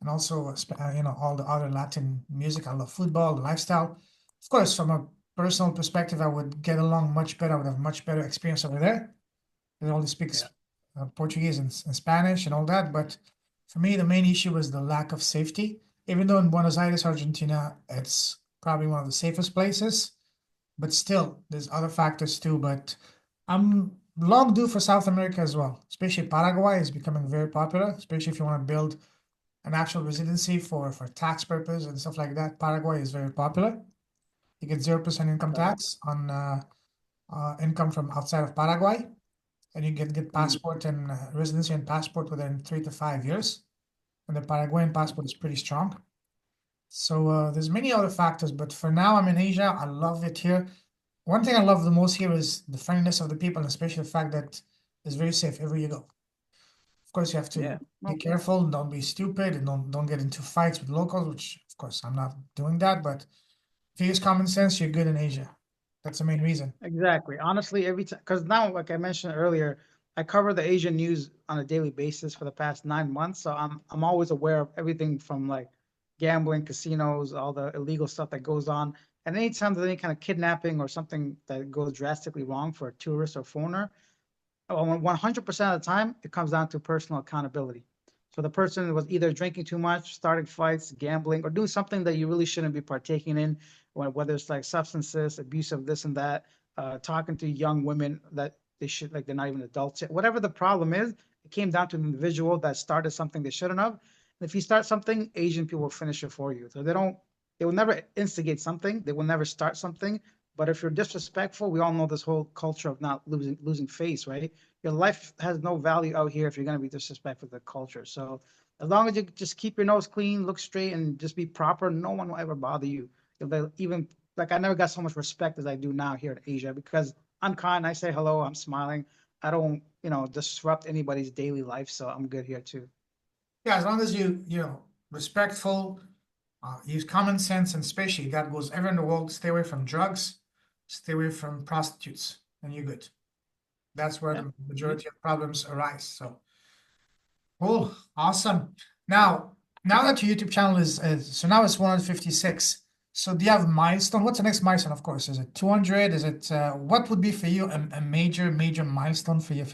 Speaker 1: and also, all the other Latin music. I love football, the lifestyle. Of course, from a personal perspective, I would get along much better. I would have much better experience over there. They only speaks
Speaker 2: Yeah.
Speaker 1: Portuguese and Spanish and all that. But for me, the main issue was the lack of safety. Even though in Buenos Aires, Argentina, it's probably one of the safest places, but still, there's other factors too. But I'm long due for South America as well, especially Paraguay is becoming very popular, especially if you want to build an actual residency for tax purpose and stuff like that. Paraguay is very popular. You get 0% income
Speaker 2: Okay.
Speaker 1: tax on income from outside of Paraguay and you can get
Speaker 2: Mm.
Speaker 1: passport and residency and passport within 3 to 5 years. And the Paraguayan passport is pretty strong. So there's many other factors, but for now I'm in Asia. I love it here. one thing I love the most here is the friendliness of the people, and especially the fact that it's very safe everywhere you go. Of course, you have
Speaker 2: Yeah.
Speaker 1: to be
Speaker 2: Well,
Speaker 1: careful, don't be stupid, and don't get into fights with locals, which of course I'm not doing that, but if you use common sense, you're good in Asia. That's the main reason.
Speaker 2: exactly. Honestly, every time, because now, like I mentioned earlier, I cover the Asian news on a daily basis for the past 9 months. So I'm always aware of everything from like gambling, casinos, all the illegal stuff that goes on. And anytime there's any kind of kidnapping or something that goes drastically wrong for a tourist or foreigner, 100% of the time, it comes down to personal accountability. So the person was either drinking too much, starting fights, gambling, or doing something that you really shouldn't be partaking in, whether it's like substances, abuse of this and that, talking to young women that they should, like they're not even adults yet. Whatever the problem is, it came down to an individual that started something they shouldn't have. And if you start something, Asian people will finish it for you. So they will never instigate something. They will never start something. But if you're disrespectful, we all know this whole culture of not losing face, right? Your life has no value out here if you're going to be disrespectful to the culture. So as long as you just keep your nose clean, look straight, and just be proper, no one will ever bother you. Even like I never got so much respect as I do now here in Asia because I'm kind. I say hello. I'm smiling. I don't, disrupt anybody's daily life. So I'm good here too.
Speaker 1: Yeah, as long as respectful, use common sense, and especially that goes everywhere in the world. Stay away from drugs, stay away from prostitutes, and you're good. That's where
Speaker 2: Yeah.
Speaker 1: the majority of problems arise. So cool, awesome. Now that your YouTube channel is so now it's 156. So do you have milestone? What's the next milestone? Of course, is it 200? Is it what would be for you a major milestone for your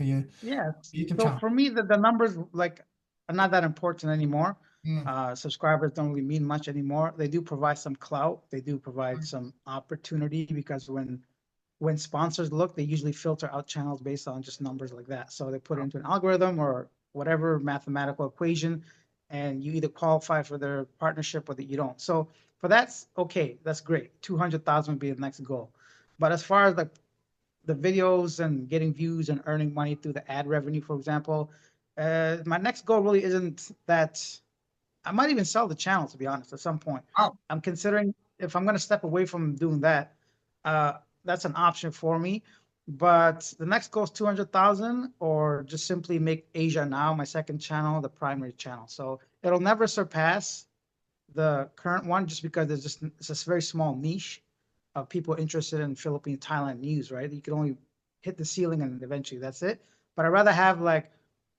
Speaker 2: Yes.
Speaker 1: YouTube
Speaker 2: So
Speaker 1: channel?
Speaker 2: for me, the numbers like are not that important anymore.
Speaker 1: Mm,
Speaker 2: Subscribers don't really mean much anymore. They do provide some clout. They do provide
Speaker 1: mm,
Speaker 2: some opportunity because when sponsors look, they usually filter out channels based on just numbers like that. So they put it into an algorithm or whatever mathematical equation, and you either qualify for their partnership or that you don't. So for that's okay. That's great. 200,000 would be the next goal. But as far as like the videos and getting views and earning money through the ad revenue, for example, my next goal really isn't that. I might even sell the channel to be honest at some point.
Speaker 1: oh,
Speaker 2: I'm considering if I'm going to step away from doing that. Uh, that's an option for me. But the next goal is 200,000 or just simply make Asia Now my second channel, the primary channel. So it'll never surpass the current one just because it's a very small niche of people interested in Philippine, Thailand news, right? You can only hit the ceiling and eventually that's it. But I'd rather have like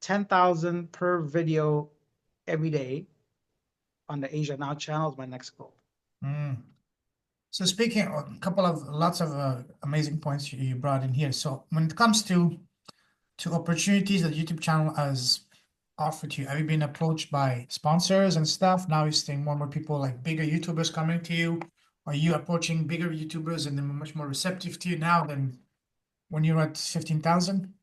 Speaker 2: 10,000 per video every day on the Asia Now channel is my next goal.
Speaker 1: mm. So speaking of a couple of lots of amazing points you brought in here. So when it comes to opportunities that YouTube channel has offered you, have you been approached by sponsors and stuff? Now you're seeing more and more people like bigger YouTubers coming to you. Are you approaching bigger YouTubers and they're much more receptive to you now than when you were at 15,000?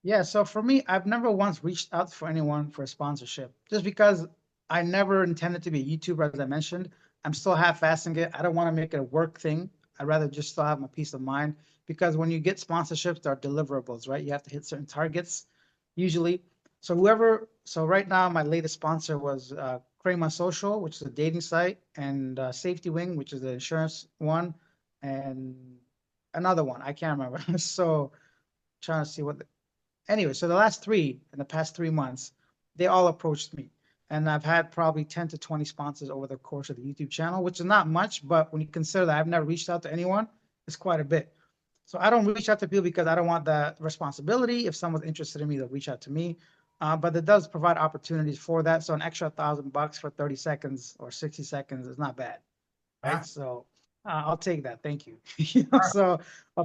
Speaker 2: Yeah, so for me, I've never once reached out for anyone for a sponsorship just because I never intended to be a YouTuber, as I mentioned. I'm still half-assing it. I don't want to make it a work thing. I'd rather just still have my peace of mind because when you get sponsorships, there are deliverables, right? You have to hit certain targets usually. So right now, my latest sponsor was Crema Social, which is a dating site, and Safety Wing, which is the insurance one, and another one. I can't remember. So trying to see what anyway, so the last three in the past 3 months, they all approached me. And I've had probably 10 to 20 sponsors over the course of the YouTube channel, which is not much, but when you consider that I've never reached out to anyone, it's quite a bit. So I don't reach out to people because I don't want the responsibility. If someone's interested in me, they'll reach out to me. But it does provide opportunities for that. So an extra $1,000 for 30 seconds or 60 seconds is not bad, right?
Speaker 1: Yeah.
Speaker 2: So I'll take that. Thank you. You know, so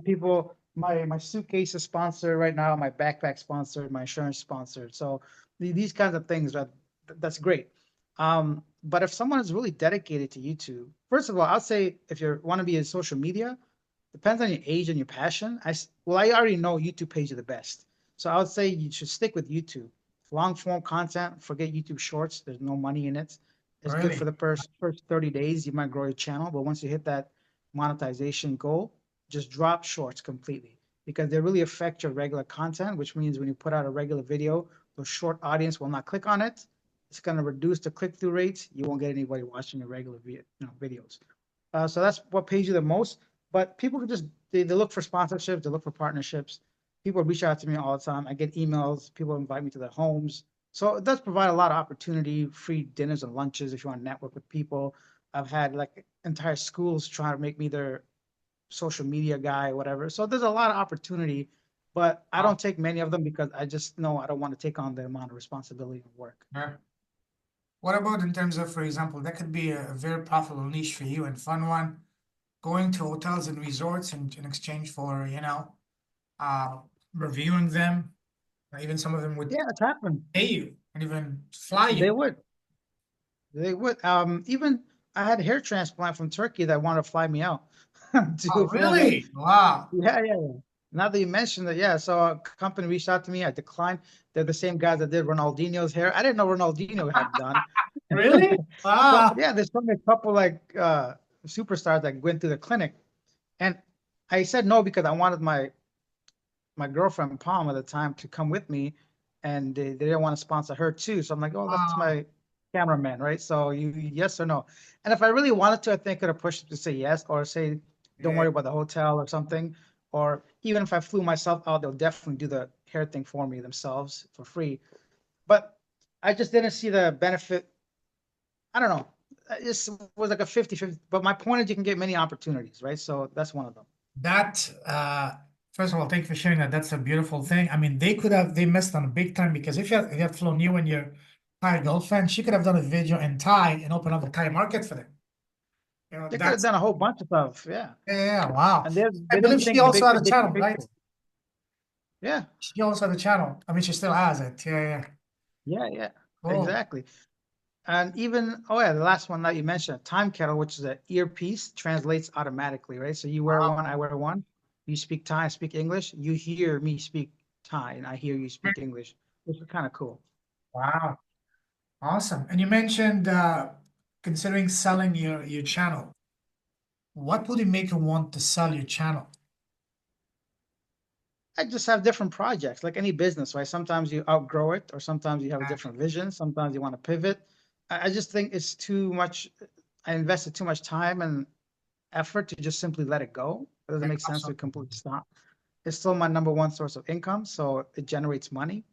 Speaker 2: people, my suitcase is sponsored right now, my backpack sponsored, my insurance sponsored. So these kinds of things that's great. But if someone is really dedicated to YouTube, first of all, I'll say if you want to be in social media, depends on your age and your passion. I already know YouTube page are the best. So I would say you should stick with YouTube. Long form content, forget YouTube Shorts. There's no money in it. It's good for
Speaker 1: Really?
Speaker 2: the first 30 days. You might grow your channel, but once you hit that monetization goal, just drop Shorts completely because they really affect your regular content, which means when you put out a regular video, the short audience will not click on it. It's going to reduce the click-through rates. You won't get anybody watching your regular videos. So that's what pays you the most. But people could just they look for sponsorships, they look for partnerships. People reach out to me all the time. I get emails, people invite me to their homes. So it does provide a lot of opportunity, free dinners and lunches if you want to network with people. I've had like entire schools try to make me their social media guy, whatever. So there's a lot of opportunity, but I
Speaker 1: Wow.
Speaker 2: don't take many of them because I just know I don't want to take on the amount of responsibility and work.
Speaker 1: Yeah. What about in terms of, for example, that could be a very profitable niche for you and fun one, going to hotels and resorts in exchange for, uh, reviewing them. Even some of them would
Speaker 2: Yeah, it's happened.
Speaker 1: pay you and even fly
Speaker 2: They
Speaker 1: you.
Speaker 2: would. They would. Even I had a hair transplant from Turkey that wanted to fly me out
Speaker 1: Oh,
Speaker 2: to film it.
Speaker 1: really? Wow.
Speaker 2: Yeah, yeah, yeah. Now that you mentioned it, yeah. So a company reached out to me. I declined. They're the same guys that did Ronaldinho's hair. I didn't know Ronaldinho had done.
Speaker 1: Really?
Speaker 2: So
Speaker 1: Wow.
Speaker 2: yeah, there's probably a couple like superstars that went to the clinic, and I said no because I wanted my girlfriend Palm at the time to come with me, and they didn't want to sponsor her too. So I'm like, oh, that's
Speaker 1: Wow.
Speaker 2: my cameraman, right? So you yes or no? And if I really wanted to, I think I could have pushed to say yes or say, don't
Speaker 1: Yeah.
Speaker 2: worry about the hotel or something. Or even if I flew myself out, they'll definitely do the hair thing for me themselves for free. But I just didn't see the benefit. I don't know. It just was like a 50-50. But my point is you can get many opportunities, right? So that's one of them.
Speaker 1: That, first of all, thank you for sharing that. That's a beautiful thing. I mean, they missed on a big time because if you had flown you and your Thai girlfriend, she could have done a video in Thai and open up the Thai market for them.
Speaker 2: They could have
Speaker 1: That's,
Speaker 2: done a whole bunch of stuff, yeah.
Speaker 1: yeah, wow.
Speaker 2: And
Speaker 1: I
Speaker 2: they
Speaker 1: believe
Speaker 2: didn't
Speaker 1: she
Speaker 2: think
Speaker 1: also
Speaker 2: big
Speaker 1: had a
Speaker 2: big
Speaker 1: channel, right?
Speaker 2: picture. Yeah,
Speaker 1: She also had a channel. I mean, she still has it. Yeah, yeah.
Speaker 2: yeah, yeah,
Speaker 1: Cool.
Speaker 2: exactly. And even, oh yeah, the last one that you mentioned, time kettle, which is an earpiece, translates automatically, right? So you wear one,
Speaker 1: Wow.
Speaker 2: I wear one. You speak Thai, I speak English. You hear me speak Thai, and I hear you speak English, which is kind of cool.
Speaker 1: Wow. Awesome. And you mentioned considering selling your channel. What would it make you want to sell your channel?
Speaker 2: I just have different projects, like any business, right? Sometimes you outgrow it, or sometimes you have a
Speaker 1: Uh,
Speaker 2: different vision. Sometimes you want to pivot. I just think it's too much. I invested too much time and effort to just simply let it go. It doesn't make sense to
Speaker 1: Absolutely.
Speaker 2: completely stop. It's still my number one source of income, so it generates money.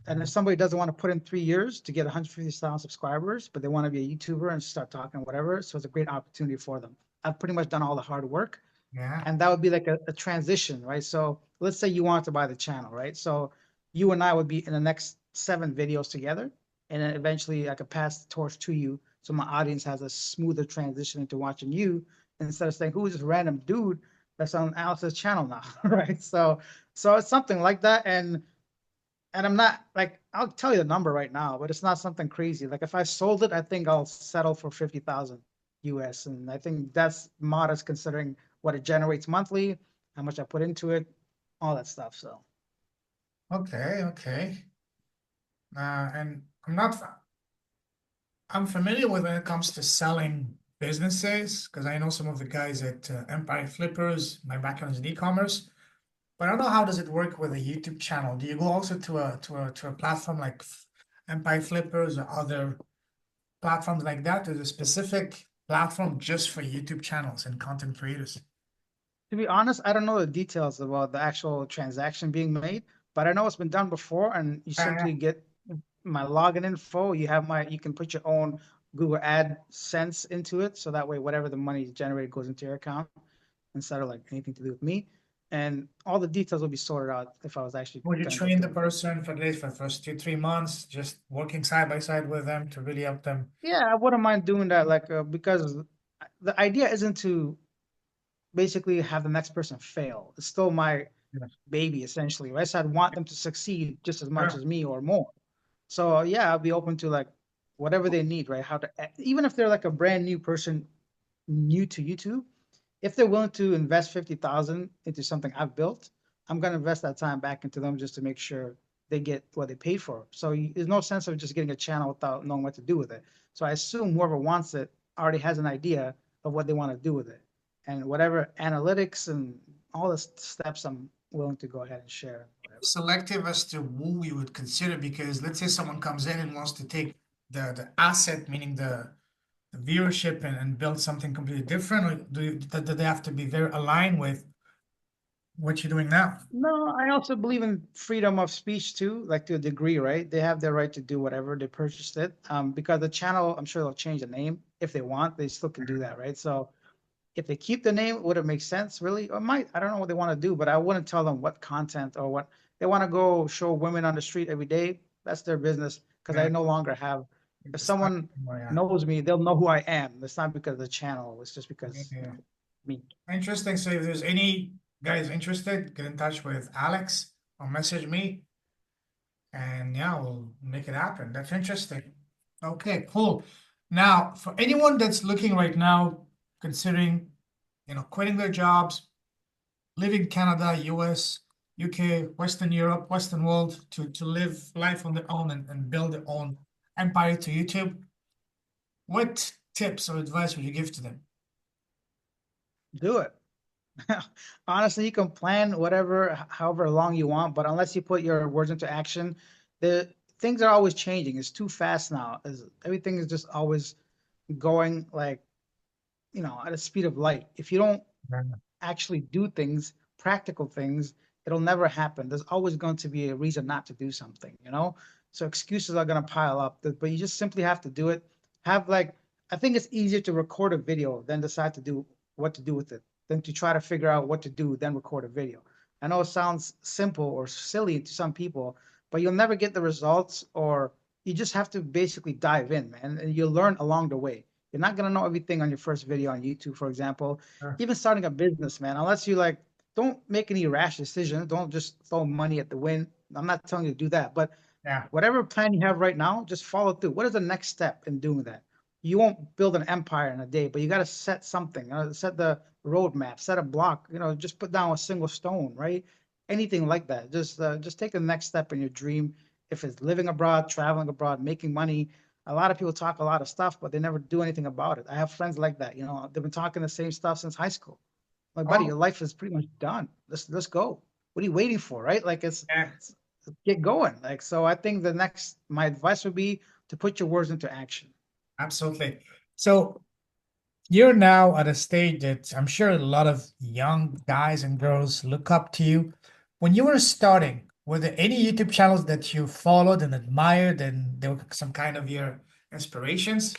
Speaker 2: And if somebody doesn't want to put in 3 years to get 150,000 subscribers, but they want to be a YouTuber and start talking whatever, so it's a great opportunity for them. I've pretty much done all the hard work,
Speaker 1: Yeah.
Speaker 2: and that would be like a transition, right? So let's say you want to buy the channel, right? So you and I would be in the next 7 videos together, and then eventually I could pass the torch to you, so my audience has a smoother transition into watching you instead of saying, "Who is this random dude that's on Alex's channel now?" Right? So it's something like that, and I'm not like I'll tell you the number right now, but it's not something crazy. Like if I sold it, I think I'll settle for 50,000 US, and I think that's modest considering what it generates monthly, how much I put into it, all that stuff. So
Speaker 1: Okay, okay. And I'm familiar with when it comes to selling businesses because I know some of the guys at Empire Flippers. My background is in e-commerce, but I don't know how does it work with a YouTube channel. Do you go also to a platform like Empire Flippers or other platforms like that? There's a specific platform just for YouTube channels and content creators.
Speaker 2: to be honest, I don't know the details about the actual transaction being made, but I know it's been done before, and you
Speaker 1: Uh,
Speaker 2: simply get my login info. You can put your own Google AdSense into it, so that way whatever the money is generated goes into your account instead of like anything to do with me. And all the details will be sorted out if I was actually
Speaker 1: would you
Speaker 2: gonna go
Speaker 1: train the
Speaker 2: through with it.
Speaker 1: person for this for the first 2, 3 months, just working side by side with them to really help them?
Speaker 2: Yeah, I wouldn't mind doing that, like because the idea isn't to basically have the next person fail. It's still my
Speaker 1: Yeah.
Speaker 2: baby essentially, right? So I'd want them to succeed just as much
Speaker 1: Sure.
Speaker 2: as me or more. So yeah, I'll be open to like whatever they need, right? How to even if they're like a brand new person new to YouTube, if they're willing to invest 50,000 into something I've built, I'm gonna invest that time back into them just to make sure they get what they paid for. So there's no sense of just getting a channel without knowing what to do with it. So I assume whoever wants it already has an idea of what they want to do with it, and whatever analytics and all the steps I'm willing to go ahead and share. Whatever.
Speaker 1: Selective as to who we would consider because let's say someone comes in and wants to take the asset, meaning the the viewership and build something completely different, or do they have to be very aligned with what you're doing now?
Speaker 2: No, I also believe in freedom of speech too, like to a degree, right? They have the right to do whatever they purchased it. Because the channel, I'm sure they'll change the name if they want. They still can do that, right? So if they keep the name, would it make sense really? Or might, I don't know what they want to do, but I wouldn't tell them what content or what they want to go show women on the street every day. That's their business because I
Speaker 1: Yeah,
Speaker 2: no longer have, if
Speaker 1: it's not
Speaker 2: someone
Speaker 1: anymore, yeah.
Speaker 2: knows me, they'll know who I am. It's not because of the channel. It's just
Speaker 1: Yeah,
Speaker 2: because,
Speaker 1: yeah.
Speaker 2: me.
Speaker 1: Interesting. So if there's any guys interested, get in touch with Alex or message me, and yeah, we'll make it happen. That's interesting. Okay, cool. Now, for anyone that's looking right now, considering, quitting their jobs, leaving Canada, US, UK, Western Europe, Western world to live life on their own and build their own empire to YouTube, what tips or advice would you give to them?
Speaker 2: Do it. Honestly, you can plan whatever, however long you want, but unless you put your words into action, the things are always changing. It's too fast now. Everything is just always going like, at the speed of light. If you don't
Speaker 1: Yeah.
Speaker 2: actually do things, practical things, it'll never happen. There's always going to be a reason not to do something. So excuses are going to pile up, but you just simply have to do it. Have like, I think it's easier to record a video than decide to do what to do with it, than to try to figure out what to do, then record a video. I know it sounds simple or silly to some people, but you'll never get the results, or you just have to basically dive in, man, and you'll learn along the way. You're not going to know everything on your first video on YouTube, for example.
Speaker 1: Sure.
Speaker 2: Even starting a business, man, unless you like, don't make any rash decisions. Don't just throw money at the wind. I'm not telling you to do that, but
Speaker 1: Yeah.
Speaker 2: whatever plan you have right now, just follow through. What is the next step in doing that? You won't build an empire in a day, but you got to set something. Set the roadmap, set a block. Just put down a single stone, right? Anything like that. Just take the next step in your dream. If it's living abroad, traveling abroad, making money. A lot of people talk a lot of stuff, but they never do anything about it. I have friends like that. They've been talking the same stuff since high school. Like, buddy,
Speaker 1: Oh,
Speaker 2: your life is pretty much done. Let's go. What are you waiting for, right? Like,
Speaker 1: yeah,
Speaker 2: let's get going. Like, so I think my advice would be to put your words into action.
Speaker 1: absolutely. So you're now at a stage that I'm sure a lot of young guys and girls look up to you. When you were starting, were there any YouTube channels that you followed and admired, and they were some kind of your inspirations?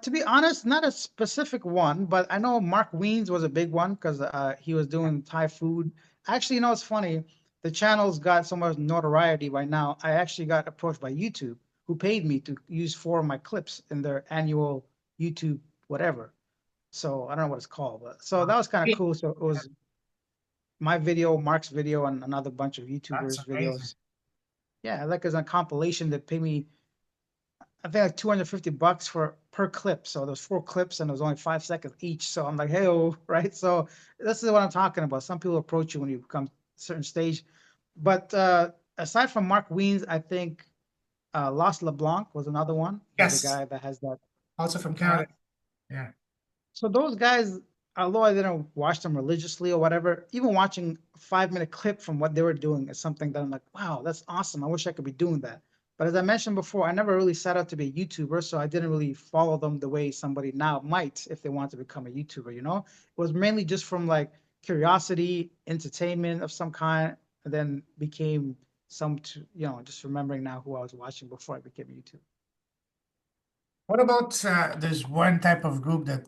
Speaker 2: To be honest, not a specific one, but I know Mark Wiens was a big one because he was doing Thai food. Actually, it's funny. The channel's got so much notoriety right now. I actually got approached by YouTube, who paid me to use 4 of my clips in their annual YouTube whatever. So I don't know what it's called, but so that was kind of
Speaker 1: Yeah,
Speaker 2: cool. So it was my video, Mark's video, and another bunch of
Speaker 1: that's
Speaker 2: YouTubers'
Speaker 1: amazing.
Speaker 2: videos. Yeah, like as a compilation that paid me, I think like $250 for per clip. So there's 4 clips and it was only 5 seconds each. So I'm like, hey, oh, right. So this is what I'm talking about. Some people approach you when you become a certain stage. But aside from Mark Wiens, I think Los LeBlanc was another one. He's the
Speaker 1: Yes,
Speaker 2: guy that has that.
Speaker 1: also from
Speaker 2: Uh,
Speaker 1: Canada. Yeah.
Speaker 2: So those guys, although I didn't watch them religiously or whatever, even watching a 5 minute clip from what they were doing is something that I'm like, wow, that's awesome. I wish I could be doing that. But as I mentioned before, I never really set out to be a YouTuber, so I didn't really follow them the way somebody now might if they want to become a YouTuber. It was mainly just from like curiosity, entertainment of some kind, and then became just remembering now who I was watching before I became a YouTuber.
Speaker 1: What about there's one type of group that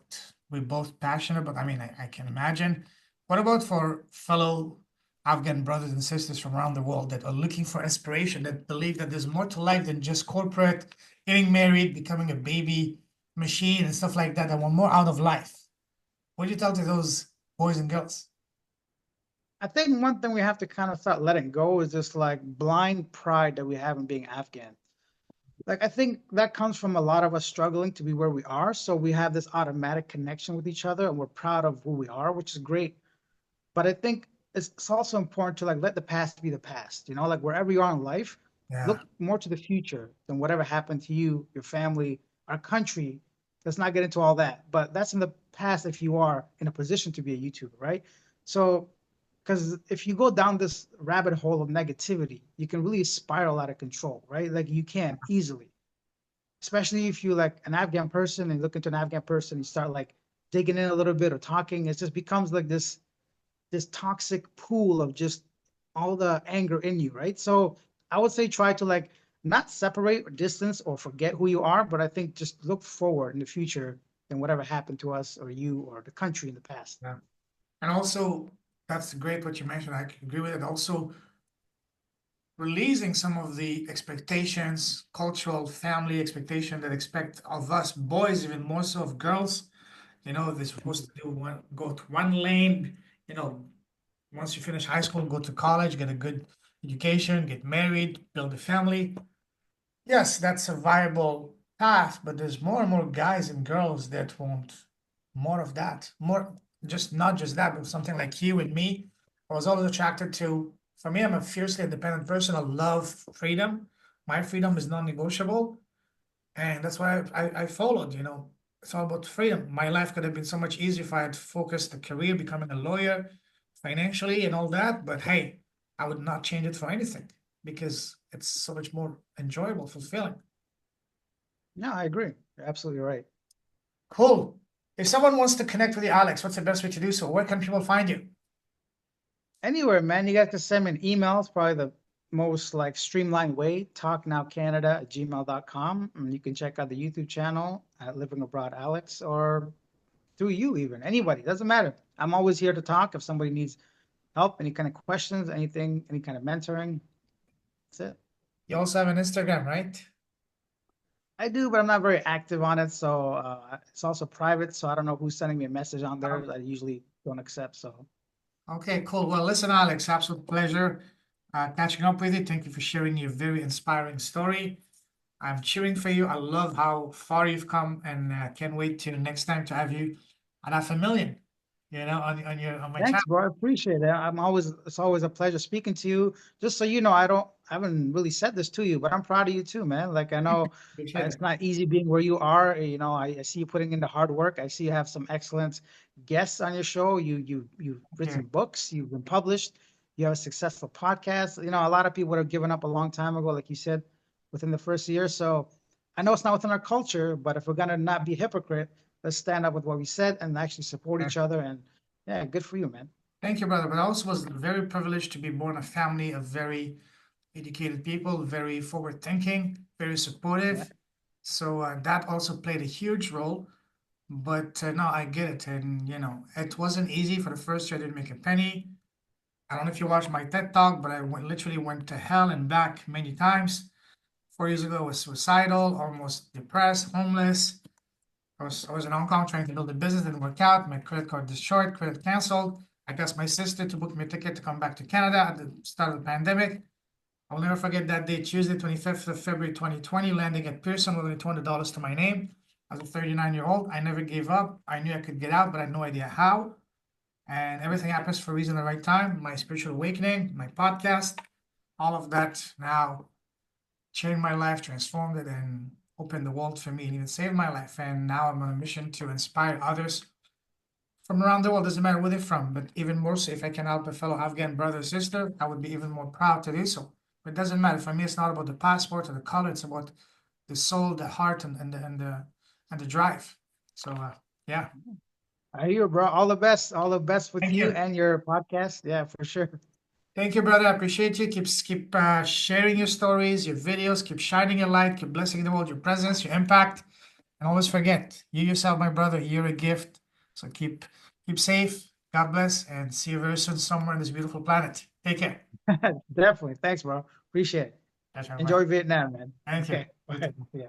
Speaker 1: we're both passionate about. I mean, I can imagine. What about for fellow Afghan brothers and sisters from around the world that are looking for inspiration, that believe that there's more to life than just corporate, getting married, becoming a baby machine and stuff like that, that want more out of life? What do you tell to those boys and girls?
Speaker 2: I think one thing we have to kind of start letting go is this like blind pride that we have in being Afghan. Like I think that comes from a lot of us struggling to be where we are. So we have this automatic connection with each other and we're proud of who we are, which is great. But I think it's also important to like let the past be the past, like wherever you are in life,
Speaker 1: Yeah.
Speaker 2: look more to the future than whatever happened to you, your family, our country. Let's not get into all that. But that's in the past if you are in a position to be a YouTuber, right? So because if you go down this rabbit hole of negativity, you can really spiral out of control, right? Like you can easily. especially if you like an Afghan person and look into an Afghan person, you start like digging in a little bit or talking, it just becomes like this toxic pool of just all the anger in you, right? So I would say try to like not separate or distance or forget who you are, but I think just look forward in the future than whatever happened to us or you or the country in the past.
Speaker 1: Yeah. And also, that's great what you mentioned. I can agree with it. Also, releasing some of the expectations, cultural family expectation that expect of us boys, even more so of girls. They're supposed to go to one lane. You know, once you finish high school, go to college, get a good education, get married, build a family. Yes, that's a viable path, but there's more and more guys and girls that want more of that. More, just not just that, but something like you and me. I was always attracted to, for me, I'm a fiercely independent person. I love freedom. My freedom is non-negotiable. And that's why I followed, it's all about freedom. My life could have been so much easier if I had focused the career, becoming a lawyer, financially and all that. But hey, I would not change it for anything because it's so much more enjoyable, fulfilling.
Speaker 2: No, I agree. You're absolutely right.
Speaker 1: Cool. If someone wants to connect with you, Alex, what's the best way to do so? Where can people find you?
Speaker 2: Anywhere, man, you guys can send me an email. It's probably the most like streamlined way, talknowcanada@gmail.com. And you can check out the YouTube channel at Living Abroad Alex or through you even. Anybody, doesn't matter. I'm always here to talk if somebody needs help, any kind of questions, anything, any kind of mentoring. That's it.
Speaker 1: You also have an Instagram, right?
Speaker 2: I do, but I'm not very active on it. So it's also private. So I don't know who's sending me a message on there that I usually don't accept. So
Speaker 1: Okay, cool. Well, listen, Alex, absolute pleasure catching up with you. Thank you for sharing your very inspiring story. I'm cheering for you. I love how far you've come, and can't wait to next time to have you at 500,000. On my channel.
Speaker 2: thanks, bro. I appreciate it. It's always a pleasure speaking to you. Just so you know, I haven't really said this to you, but I'm proud of you too, man. Like I know
Speaker 1: Appreciate
Speaker 2: it's
Speaker 1: it.
Speaker 2: not easy being where you are. I see you putting in the hard work. I see you have some excellent guests on your show. You've
Speaker 1: Okay.
Speaker 2: written books. You've been published. You have a successful podcast. A lot of people would have given up a long time ago, like you said, within the first year. So I know it's not within our culture, but if we're gonna not be a hypocrite, let's stand up with what we said and actually support each other and yeah, good for you, man.
Speaker 1: Thank you, brother. But I also was very privileged to be born in a family of very educated people, very forward thinking, very
Speaker 2: Yeah.
Speaker 1: supportive. So that also played a huge role. But no, I get it. And, it wasn't easy for the first year. I didn't make a penny. I don't know if you watched my TED talk, but literally went to hell and back many times. 4 years ago, I was suicidal, almost depressed, homeless. I was in Hong Kong trying to build a business, didn't work out. My credit card destroyed, credit canceled. I asked my sister to book me a ticket to come back to Canada at the start of the pandemic. I'll never forget that day, Tuesday, 25th of February 2020, landing at Pearson with only $200 to my name. As a 39-year-old, I never gave up. I knew I could get out, but I had no idea how. And everything happens for a reason at the right time. My spiritual awakening, my podcast, all of that now changed my life, transformed it, and opened the world for me, and even saved my life. And now I'm on a mission to inspire others from around the world. Doesn't matter where they're from, but even more so, if I can help a fellow Afghan brother or sister, I would be even more proud to do so. But it doesn't matter for me. It's not about the passport or the color. It's about the soul, the heart, and the drive. So yeah,
Speaker 2: I hear, bro. All the best. All the best with
Speaker 1: thank
Speaker 2: you
Speaker 1: you.
Speaker 2: and your podcast. Yeah, for sure.
Speaker 1: Thank you, brother. I appreciate you. Keep sharing your stories, your videos. Keep shining your light. Keep blessing the world. Your presence, your impact, and always forget you yourself, my brother. You're a gift. So keep safe. God bless, and see you very soon somewhere on this beautiful planet. Take care.
Speaker 2: Definitely. Thanks, bro. Appreciate it.
Speaker 1: Ciao, ciao, bye.
Speaker 2: Enjoy Vietnam, man.
Speaker 1: Thank you.
Speaker 2: Okay.
Speaker 1: You
Speaker 2: Bye.
Speaker 1: too.
Speaker 2: Yeah.